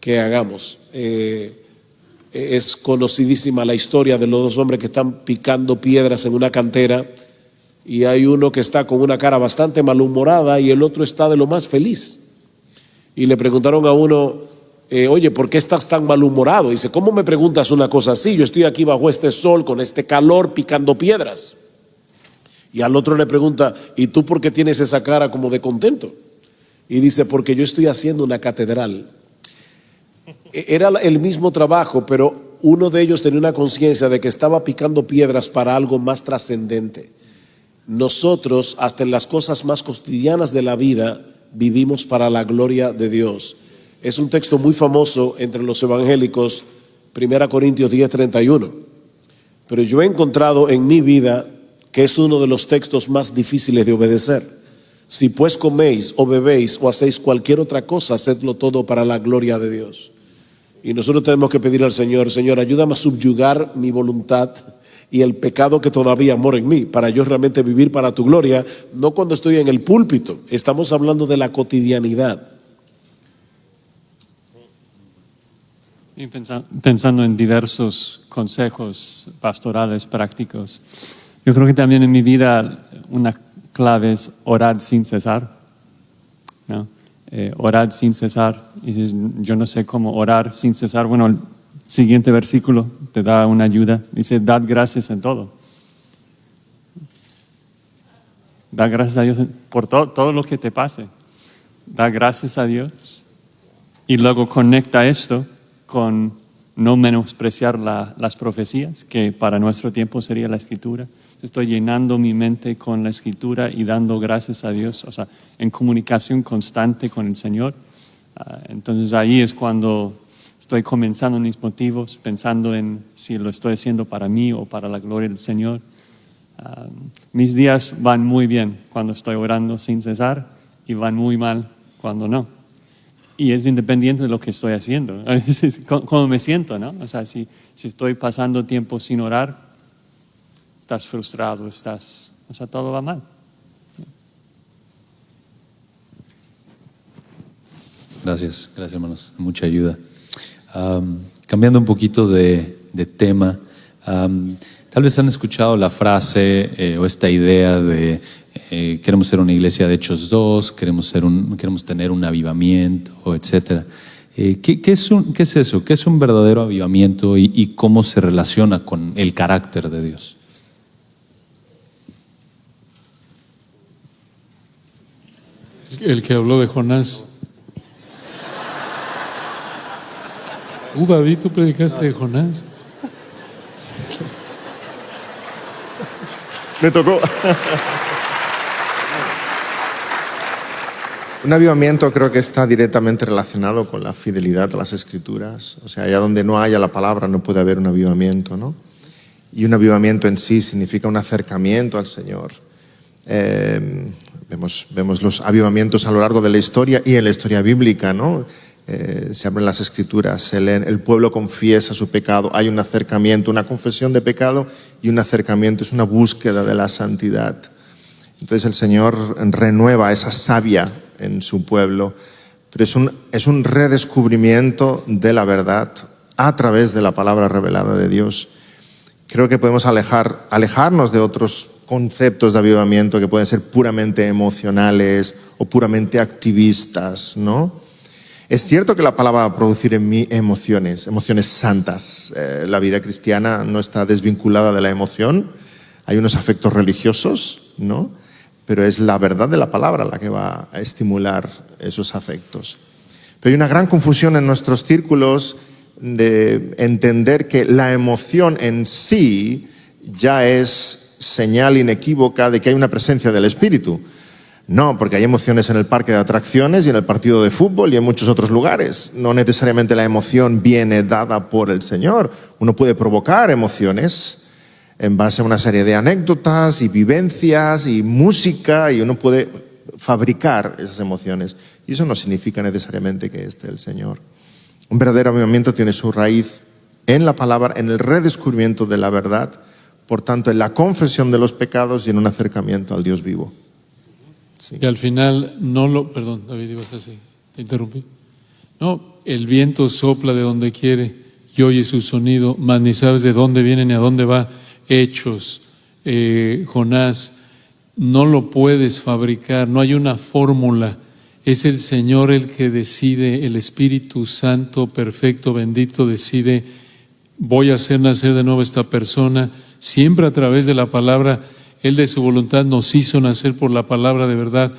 que hagamos. Es conocidísima la historia de los 2 hombres que están picando piedras en una cantera, y hay uno que está con una cara bastante malhumorada y el otro está de lo más feliz. Y le preguntaron a uno: oye, ¿por qué estás tan malhumorado? Y dice: ¿cómo me preguntas una cosa así? Yo estoy aquí bajo este sol, con este calor, picando piedras. Y al otro le pregunta: ¿y tú por qué tienes esa cara como de contento? Y dice: porque yo estoy haciendo una catedral. Era el mismo trabajo, pero uno de ellos tenía una conciencia de que estaba picando piedras para algo más trascendente. Nosotros, hasta en las cosas más cotidianas de la vida, vivimos para la gloria de Dios. Es un texto muy famoso entre los evangélicos, 1 Corintios 10:31. Pero yo he encontrado en mi vida que es uno de los textos más difíciles de obedecer. Si pues coméis o bebéis o hacéis cualquier otra cosa, hacedlo todo para la gloria de Dios. Y nosotros tenemos que pedir al Señor: Señor, ayúdame a subyugar mi voluntad y el pecado que todavía mora en mí, para yo realmente vivir para tu gloria, no cuando estoy en el púlpito. Estamos hablando de la cotidianidad. Y pensando en diversos consejos pastorales prácticos, yo creo que también en mi vida una clave es orar sin cesar, ¿no? Orar sin cesar. Y dices: yo no sé cómo orar sin cesar. Bueno, siguiente versículo te da una ayuda. Dice, dad gracias en todo. Da gracias a Dios por todo lo que te pase. Da gracias a Dios. Y luego conecta esto con no menospreciar las profecías, que para nuestro tiempo sería la Escritura. Estoy llenando mi mente con la Escritura y dando gracias a Dios, o sea, en comunicación constante con el Señor. Entonces ahí es cuando estoy comenzando mis motivos, pensando en si lo estoy haciendo para mí o para la gloria del Señor. Mis días van muy bien cuando estoy orando sin cesar y van muy mal cuando no. Y es independiente de lo que estoy haciendo, cómo me siento, ¿no? O sea, si estoy pasando tiempo sin orar, estás frustrado, o sea, todo va mal. Gracias, hermanos, mucha ayuda. Cambiando un poquito de tema, tal vez han escuchado la frase o esta idea de queremos ser una iglesia de Hechos 2, queremos tener un avivamiento, etc. ¿Qué es eso? ¿Qué es un verdadero avivamiento y cómo se relaciona con el carácter de Dios? El que habló de Jonás. David, tú predicaste de Jonás. Me tocó. Un avivamiento creo que está directamente relacionado con la fidelidad a las Escrituras. O sea, allá donde no haya la palabra no puede haber un avivamiento, ¿no? Y un avivamiento en sí significa un acercamiento al Señor. Vemos los avivamientos a lo largo de la historia y en la historia bíblica, ¿no? Se abren las Escrituras, se leen, el pueblo confiesa su pecado, hay un acercamiento, una confesión de pecado y un acercamiento, es una búsqueda de la santidad. Entonces el Señor renueva esa savia en su pueblo, pero es un redescubrimiento de la verdad a través de la palabra revelada de Dios. Creo que podemos alejarnos de otros conceptos de avivamiento que pueden ser puramente emocionales o puramente activistas, ¿no? Es cierto que la palabra va a producir en mí emociones santas. La vida cristiana no está desvinculada de la emoción. Hay unos afectos religiosos, ¿no? Pero es la verdad de la palabra la que va a estimular esos afectos. Pero hay una gran confusión en nuestros círculos de entender que la emoción en sí ya es señal inequívoca de que hay una presencia del Espíritu. No, porque hay emociones en el parque de atracciones y en el partido de fútbol y en muchos otros lugares. No necesariamente la emoción viene dada por el Señor. Uno puede provocar emociones en base a una serie de anécdotas y vivencias y música, y uno puede fabricar esas emociones. Y eso no significa necesariamente que esté el Señor. Un verdadero avivamiento tiene su raíz en la palabra, en el redescubrimiento de la verdad, por tanto en la confesión de los pecados y en un acercamiento al Dios vivo. Sí. Y al final perdón, David, ibas así, te interrumpí. No, el viento sopla de donde quiere y oye su sonido, mas ni sabes de dónde viene ni a dónde va. Hechos, Jonás, no lo puedes fabricar, no hay una fórmula. Es el Señor el que decide, el Espíritu Santo, perfecto, bendito, decide, voy a hacer nacer de nuevo a esta persona, siempre a través de la palabra. Él de su voluntad nos hizo nacer por la palabra de verdad.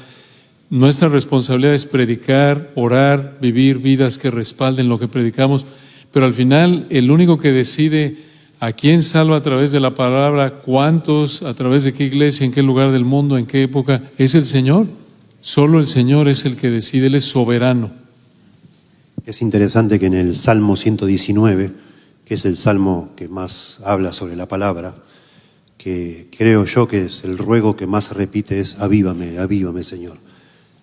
Nuestra responsabilidad es predicar, orar, vivir vidas que respalden lo que predicamos, pero al final el único que decide a quién salva a través de la palabra, cuántos, a través de qué iglesia, en qué lugar del mundo, en qué época, es el Señor. Solo el Señor es el que decide, Él es soberano. Es interesante que en el Salmo 119, que es el salmo que más habla sobre la palabra, que creo yo que es el ruego que más repite es avívame, avívame, Señor.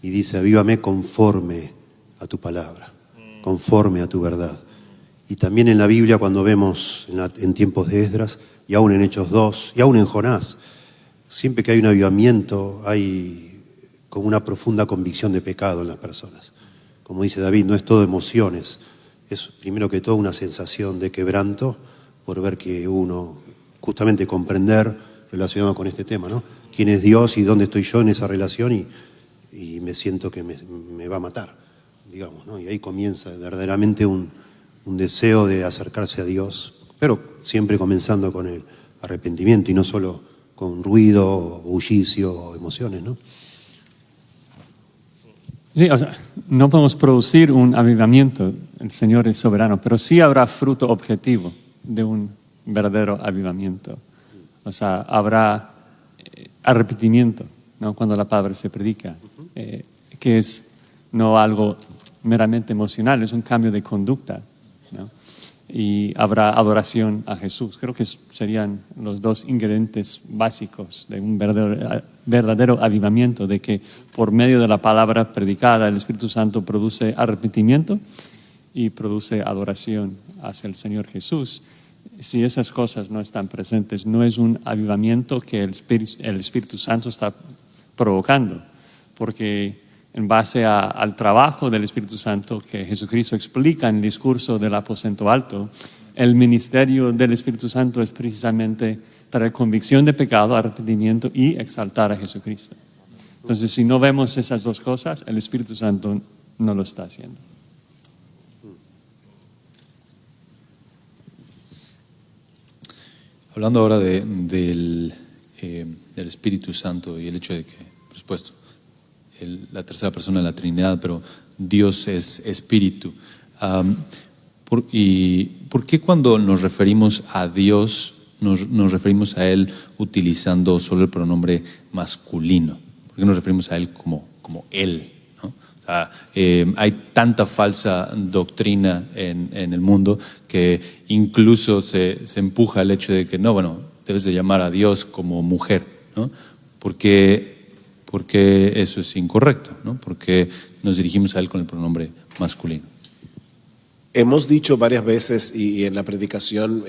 Y dice, avívame conforme a tu palabra, conforme a tu verdad. Y también en la Biblia, cuando vemos en tiempos de Esdras, y aún en Hechos 2, y aún en Jonás, siempre que hay un avivamiento, hay como una profunda convicción de pecado en las personas. Como dice David, no es todo emociones, es primero que todo una sensación de quebranto por ver que uno, justamente comprender, relacionado con este tema, ¿no? ¿Quién es Dios y dónde estoy yo en esa relación? Y me siento que me va a matar, digamos, ¿no? Y ahí comienza verdaderamente un un deseo de acercarse a Dios, pero siempre comenzando con el arrepentimiento y no solo con ruido, bullicio o emociones, ¿no? Sí, o sea, no podemos producir un avivamiento, el Señor es soberano, pero sí habrá fruto objetivo de un verdadero avivamiento. O sea, habrá arrepentimiento, ¿no? Cuando la palabra se predica, que es no algo meramente emocional, es un cambio de conducta, ¿no? Y habrá adoración a Jesús. Creo que serían los dos ingredientes básicos de un verdadero avivamiento, de que por medio de la palabra predicada el Espíritu Santo produce arrepentimiento y produce adoración hacia el Señor Jesús. Si esas cosas no están presentes, no es un avivamiento que el Espíritu Santo está provocando, porque en base al trabajo del Espíritu Santo que Jesucristo explica en el discurso del aposento alto, el ministerio del Espíritu Santo es precisamente traer convicción de pecado, arrepentimiento y exaltar a Jesucristo. Entonces, si no vemos esas dos cosas, el Espíritu Santo no lo está haciendo. Hablando ahora del Espíritu Santo y el hecho de que, por supuesto, la tercera persona de la Trinidad, pero Dios es Espíritu. ¿Por qué cuando nos referimos a Dios nos referimos a Él utilizando solo el pronombre masculino? ¿Por qué nos referimos a Él como Él, ¿no? O sea, hay tanta falsa doctrina en el mundo que incluso se empuja el hecho de que no, bueno, debes de llamar a Dios como mujer, ¿no? Porque eso es incorrecto, ¿no? Porque nos dirigimos a Él con el pronombre masculino. Hemos dicho varias veces, y en la predicación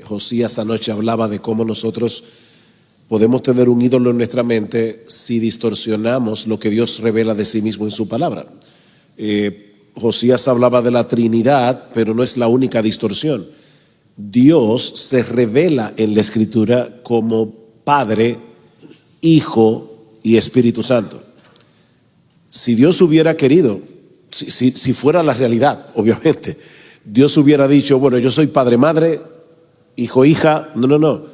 Josías anoche hablaba de cómo nosotros podemos tener un ídolo en nuestra mente si distorsionamos lo que Dios revela de sí mismo en su palabra. Josías hablaba de la Trinidad, pero no es la única distorsión. Dios se revela en la Escritura como Padre, Hijo y Espíritu Santo. Si Dios hubiera querido, si fuera la realidad, obviamente, Dios hubiera dicho, bueno, yo soy padre, madre, hijo, hija. No.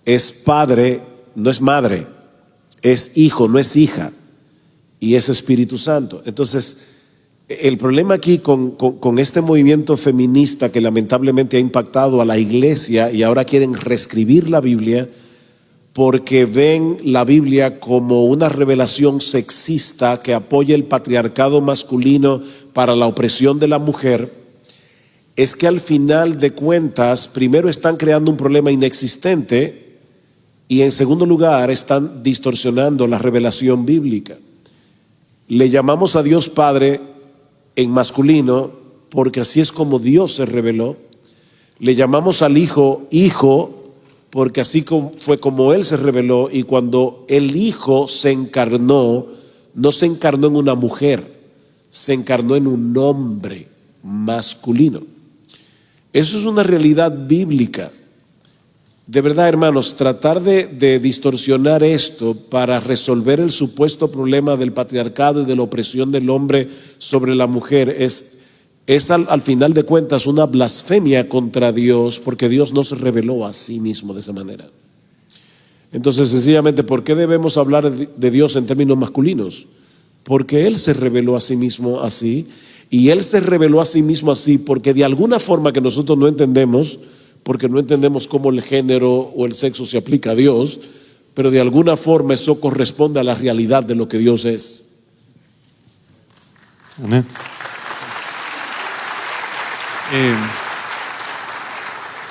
Es padre, no es madre. Es hijo, no es hija. Y es Espíritu Santo. Entonces, el problema aquí con este movimiento feminista que lamentablemente ha impactado a la iglesia y ahora quieren reescribir la Biblia, porque ven la Biblia como una revelación sexista que apoya el patriarcado masculino para la opresión de la mujer, es que al final de cuentas, primero están creando un problema inexistente y en segundo lugar están distorsionando la revelación bíblica. Le llamamos a Dios Padre en masculino porque así es como Dios se reveló. Le llamamos al Hijo, Hijo, porque así fue como Él se reveló, y cuando el Hijo se encarnó, no se encarnó en una mujer, se encarnó en un hombre masculino. Eso es una realidad bíblica. De verdad, hermanos, tratar de distorsionar esto para resolver el supuesto problema del patriarcado y de la opresión del hombre sobre la mujer es al final de cuentas una blasfemia contra Dios, porque Dios no se reveló a sí mismo de esa manera. Entonces, sencillamente, ¿por qué debemos hablar de Dios en términos masculinos? Porque Él se reveló a sí mismo así, y Él se reveló a sí mismo así porque de alguna forma que nosotros no entendemos, porque no entendemos cómo el género o el sexo se aplica a Dios, pero de alguna forma eso corresponde a la realidad de lo que Dios es. Amén.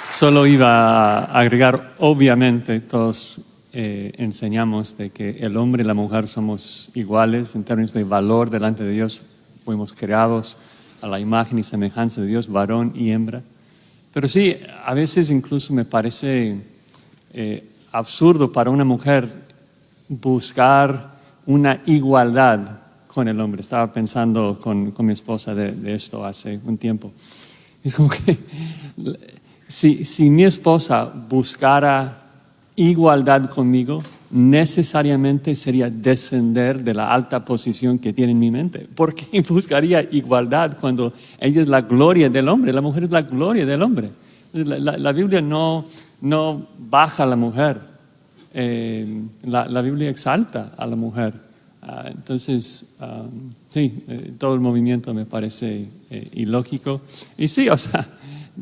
Solo iba a agregar, obviamente todos enseñamos de que el hombre y la mujer somos iguales en términos de valor delante de Dios. Fuimos creados a la imagen y semejanza de Dios, varón y hembra. Pero sí, a veces incluso me parece absurdo para una mujer buscar una igualdad con el hombre. Estaba pensando con mi esposa de esto hace un tiempo. Es como que si mi esposa buscara igualdad conmigo, necesariamente sería descender de la alta posición que tiene en mi mente. ¿Por qué buscaría igualdad cuando ella es la gloria del hombre? La mujer es la gloria del hombre. La Biblia no baja a la mujer. La Biblia exalta a la mujer. Entonces, sí, todo el movimiento me parece ilógico. Y sí, o sea,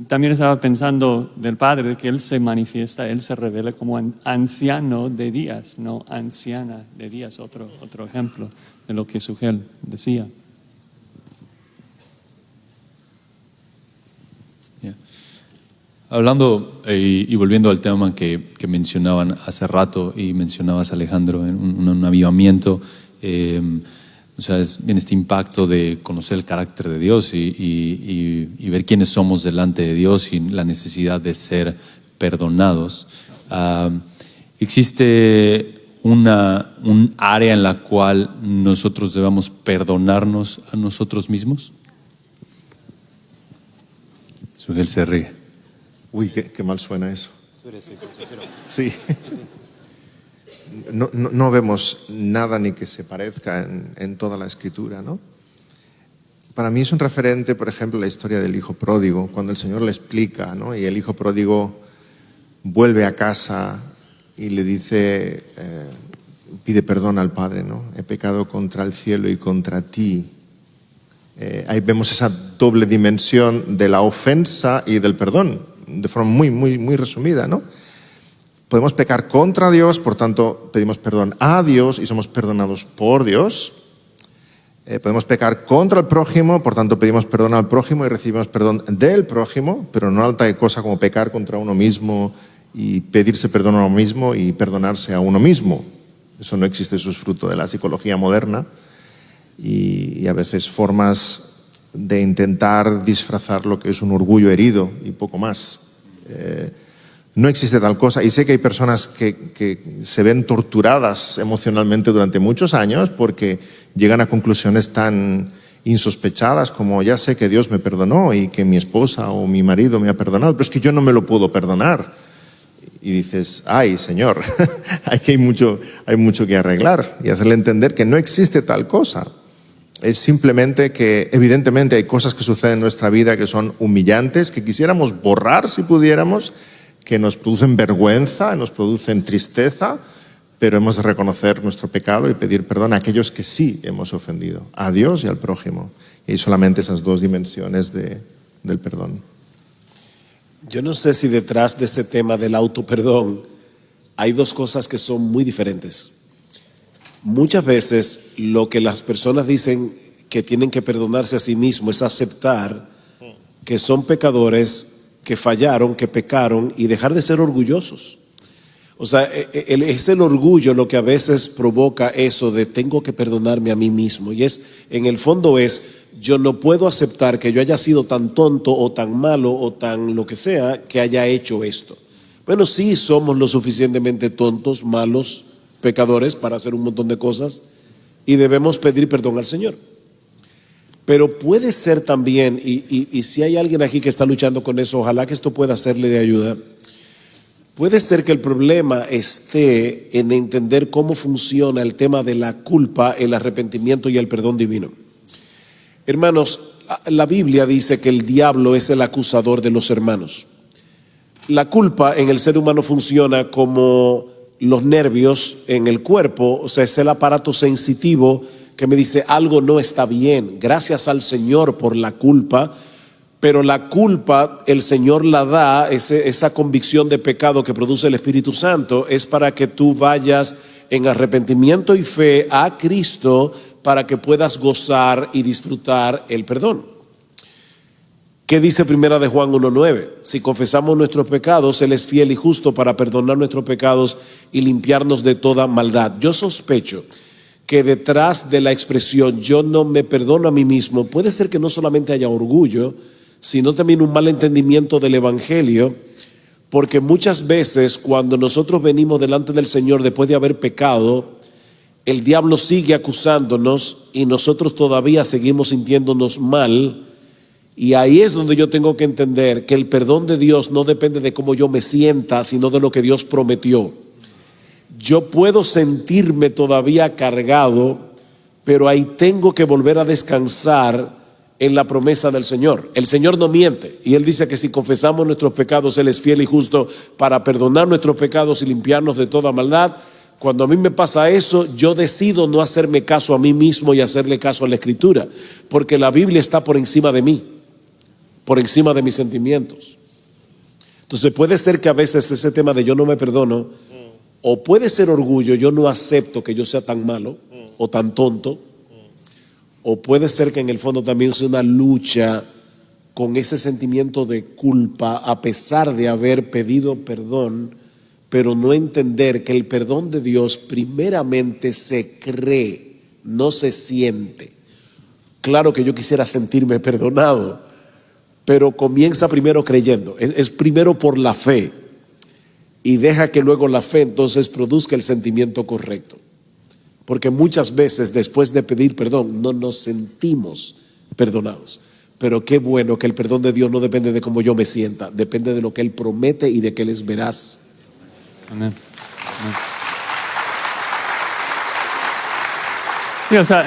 también estaba pensando del Padre, que Él se manifiesta, Él se revela como anciano de días, no anciana de días, otro ejemplo de lo que Sugel decía. Yeah. Hablando y volviendo al tema que mencionaban hace rato y mencionabas, Alejandro, en un avivamiento, o sea, es bien este impacto de conocer el carácter de Dios y ver quiénes somos delante de Dios y la necesidad de ser perdonados. ¿Existe un área en la cual nosotros debamos perdonarnos a nosotros mismos? Sugel se ríe. Uy, qué mal suena eso. Sí. No vemos nada ni que se parezca en toda la Escritura, ¿no? Para mí es un referente, por ejemplo, la historia del hijo pródigo, cuando el Señor le explica, ¿no? Y el hijo pródigo vuelve a casa y le dice, pide perdón al padre, ¿no? He pecado contra el cielo y contra ti. Ahí vemos esa doble dimensión de la ofensa y del perdón, de forma muy resumida, ¿no? Podemos pecar contra Dios, por tanto pedimos perdón a Dios y somos perdonados por Dios. Podemos pecar contra el prójimo, por tanto pedimos perdón al prójimo y recibimos perdón del prójimo, pero no alta cosa como pecar contra uno mismo y pedirse perdón a uno mismo y perdonarse a uno mismo. Eso no existe, eso es fruto de la psicología moderna y a veces formas de intentar disfrazar lo que es un orgullo herido y poco más. No existe tal cosa y sé que hay personas que se ven torturadas emocionalmente durante muchos años porque llegan a conclusiones tan insospechadas como ya sé que Dios me perdonó y que mi esposa o mi marido me ha perdonado, pero es que yo no me lo puedo perdonar. Y dices, ay Señor, hay mucho que arreglar y hacerle entender que no existe tal cosa. Es simplemente que evidentemente hay cosas que suceden en nuestra vida que son humillantes, que quisiéramos borrar si pudiéramos, que nos producen vergüenza, nos producen tristeza, pero hemos de reconocer nuestro pecado y pedir perdón a aquellos que sí hemos ofendido, a Dios y al prójimo. Y hay solamente esas dos dimensiones del perdón. Yo no sé si detrás de ese tema del autoperdón hay dos cosas que son muy diferentes. Muchas veces lo que las personas dicen que tienen que perdonarse a sí mismos es aceptar que son pecadores, que fallaron, que pecaron y dejar de ser orgullosos. O sea, es el orgullo lo que a veces provoca eso de tengo que perdonarme a mí mismo. Y en el fondo yo no puedo aceptar que yo haya sido tan tonto o tan malo o tan lo que sea que haya hecho esto. Bueno, sí somos lo suficientemente tontos, malos, pecadores para hacer un montón de cosas y debemos pedir perdón al Señor. Pero puede ser también, y si hay alguien aquí que está luchando con eso, ojalá que esto pueda serle de ayuda. Puede ser que el problema esté en entender cómo funciona el tema de la culpa, el arrepentimiento y el perdón divino. Hermanos, la Biblia dice que el diablo es el acusador de los hermanos. La culpa en el ser humano funciona como los nervios en el cuerpo, o sea, es el aparato sensitivo que me dice algo no está bien. Gracias al Señor por la culpa, pero la culpa el Señor la da, esa convicción de pecado que produce el Espíritu Santo es para que tú vayas en arrepentimiento y fe a Cristo para que puedas gozar y disfrutar el perdón. ¿Qué dice Primera de Juan 1:9? Si confesamos nuestros pecados, Él es fiel y justo para perdonar nuestros pecados y limpiarnos de toda maldad. Yo sospecho que detrás de la expresión yo no me perdono a mí mismo, puede ser que no solamente haya orgullo, sino también un mal entendimiento del Evangelio, porque muchas veces cuando nosotros venimos delante del Señor después de haber pecado, el diablo sigue acusándonos y nosotros todavía seguimos sintiéndonos mal. Y ahí es donde yo tengo que entender que el perdón de Dios no depende de cómo yo me sienta, sino de lo que Dios prometió. yo puedo sentirme todavía cargado, pero ahí tengo que volver a descansar en la promesa del Señor. El Señor no miente y Él dice que si confesamos nuestros pecados, Él es fiel y justo para perdonar nuestros pecados y limpiarnos de toda maldad. Cuando a mí me pasa eso, yo decido no hacerme caso a mí mismo y hacerle caso a la Escritura, porque la Biblia está por encima de mí, por encima de mis sentimientos. Entonces puede ser que a veces ese tema de yo no me perdono, o puede ser orgullo, yo no acepto que yo sea tan malo o tan tonto, o puede ser que en el fondo también sea una lucha con ese sentimiento de culpa a pesar de haber pedido perdón, pero no entender que el perdón de Dios primeramente se cree, no se siente. Claro que yo quisiera sentirme perdonado, pero comienza primero creyendo, es primero por la fe, y deja que luego la fe entonces produzca el sentimiento correcto. Porque muchas veces después de pedir perdón no nos sentimos perdonados. Pero qué bueno que el perdón de Dios no depende de cómo yo me sienta, depende de lo que Él promete y de que Él es veraz. Amén. Amén. Sí, o sea,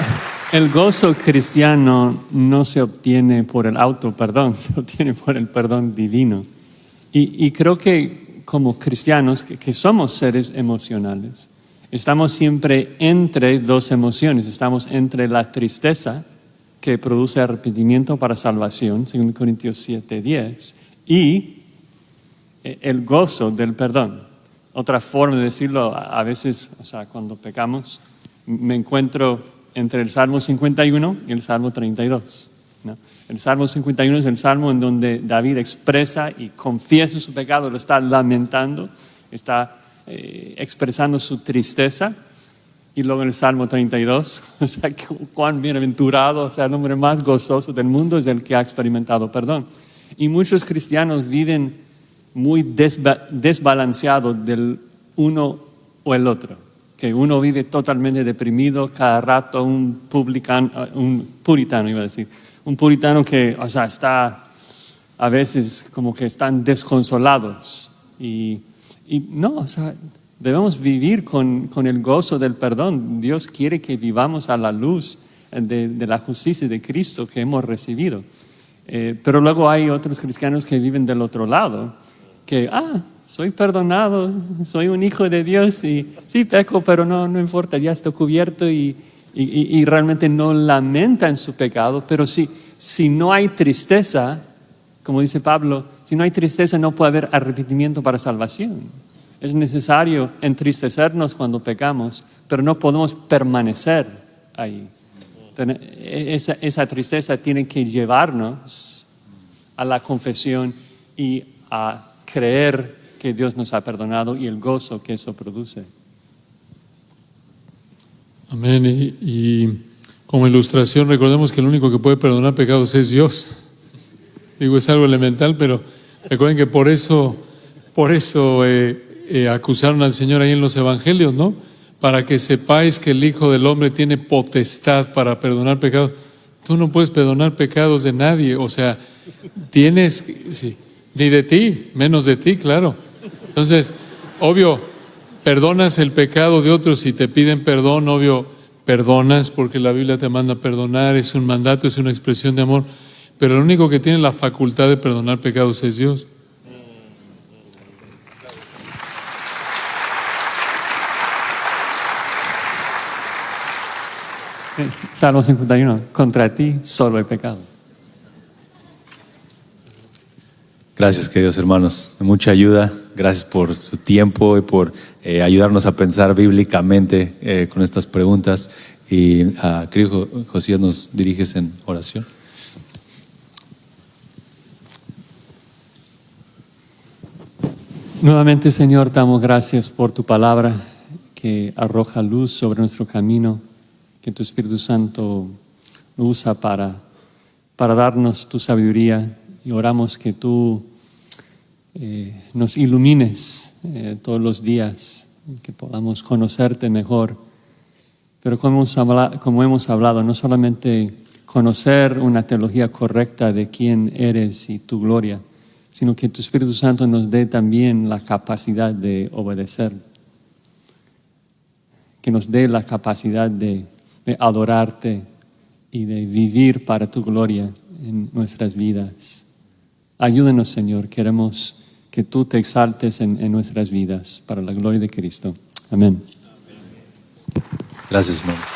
el gozo cristiano no se obtiene por el autoperdón, se obtiene por el perdón divino. Y creo que como cristianos, que somos seres emocionales, estamos siempre entre dos emociones. Estamos entre la tristeza, que produce arrepentimiento para salvación, 2 Corintios 7:10, y el gozo del perdón. Otra forma de decirlo, a veces, o sea, cuando pecamos, me encuentro entre el Salmo 51 y el Salmo 32, ¿no? El Salmo 51 es el salmo en donde David expresa y confiesa su pecado, lo está lamentando, está expresando su tristeza. Y luego en el Salmo 32, o sea, cuán bienaventurado, o sea, el hombre más gozoso del mundo es el que ha experimentado perdón. Y muchos cristianos viven muy desbalanceados del uno o el otro. Que uno vive totalmente deprimido, cada rato un puritano iba a decir. Un puritano que, o sea, está a veces como que están desconsolados. Y no, o sea, debemos vivir con el gozo del perdón. Dios quiere que vivamos a la luz de la justicia de Cristo que hemos recibido. Pero luego hay otros cristianos que viven del otro lado, que, soy perdonado, soy un hijo de Dios y sí peco, pero no importa, ya estoy cubierto y realmente no lamentan su pecado. Pero si no hay tristeza, como dice Pablo, si no hay tristeza no puede haber arrepentimiento para salvación. Es necesario entristecernos cuando pecamos, pero no podemos permanecer ahí. Esa tristeza tiene que llevarnos a la confesión y a creer que Dios nos ha perdonado y el gozo que eso produce. Amén. Y como ilustración, recordemos que el único que puede perdonar pecados es Dios. Digo, es algo elemental, pero recuerden que por eso acusaron al Señor ahí en los evangelios, ¿no? Para que sepáis que el Hijo del Hombre tiene potestad para perdonar pecados. Tú no puedes perdonar pecados de nadie, o sea, ni de ti, menos de ti, claro. Entonces, obvio, perdonas el pecado de otros. Si te piden perdón, obvio, perdonas porque la Biblia te manda a perdonar, es un mandato, es una expresión de amor. Pero el único que tiene la facultad de perdonar pecados es Dios. Salmo 51, contra ti solo he pecado. Gracias, queridos hermanos, de mucha ayuda. Gracias por su tiempo y por ayudarnos a pensar bíblicamente con estas preguntas. Y querido Josías, nos diriges en oración. Nuevamente, Señor, damos gracias por tu palabra que arroja luz sobre nuestro camino, que tu Espíritu Santo lo usa para darnos tu sabiduría, y oramos que tú nos ilumines todos los días, que podamos conocerte mejor. Pero como hemos hablado, no solamente conocer una teología correcta de quién eres y tu gloria, sino que tu Espíritu Santo nos dé también la capacidad de obedecer. que nos dé la capacidad de adorarte y de vivir para tu gloria en nuestras vidas. Ayúdanos, Señor, queremos que tú te exaltes en nuestras vidas para la gloria de Cristo. Amén. Gracias, hermanos.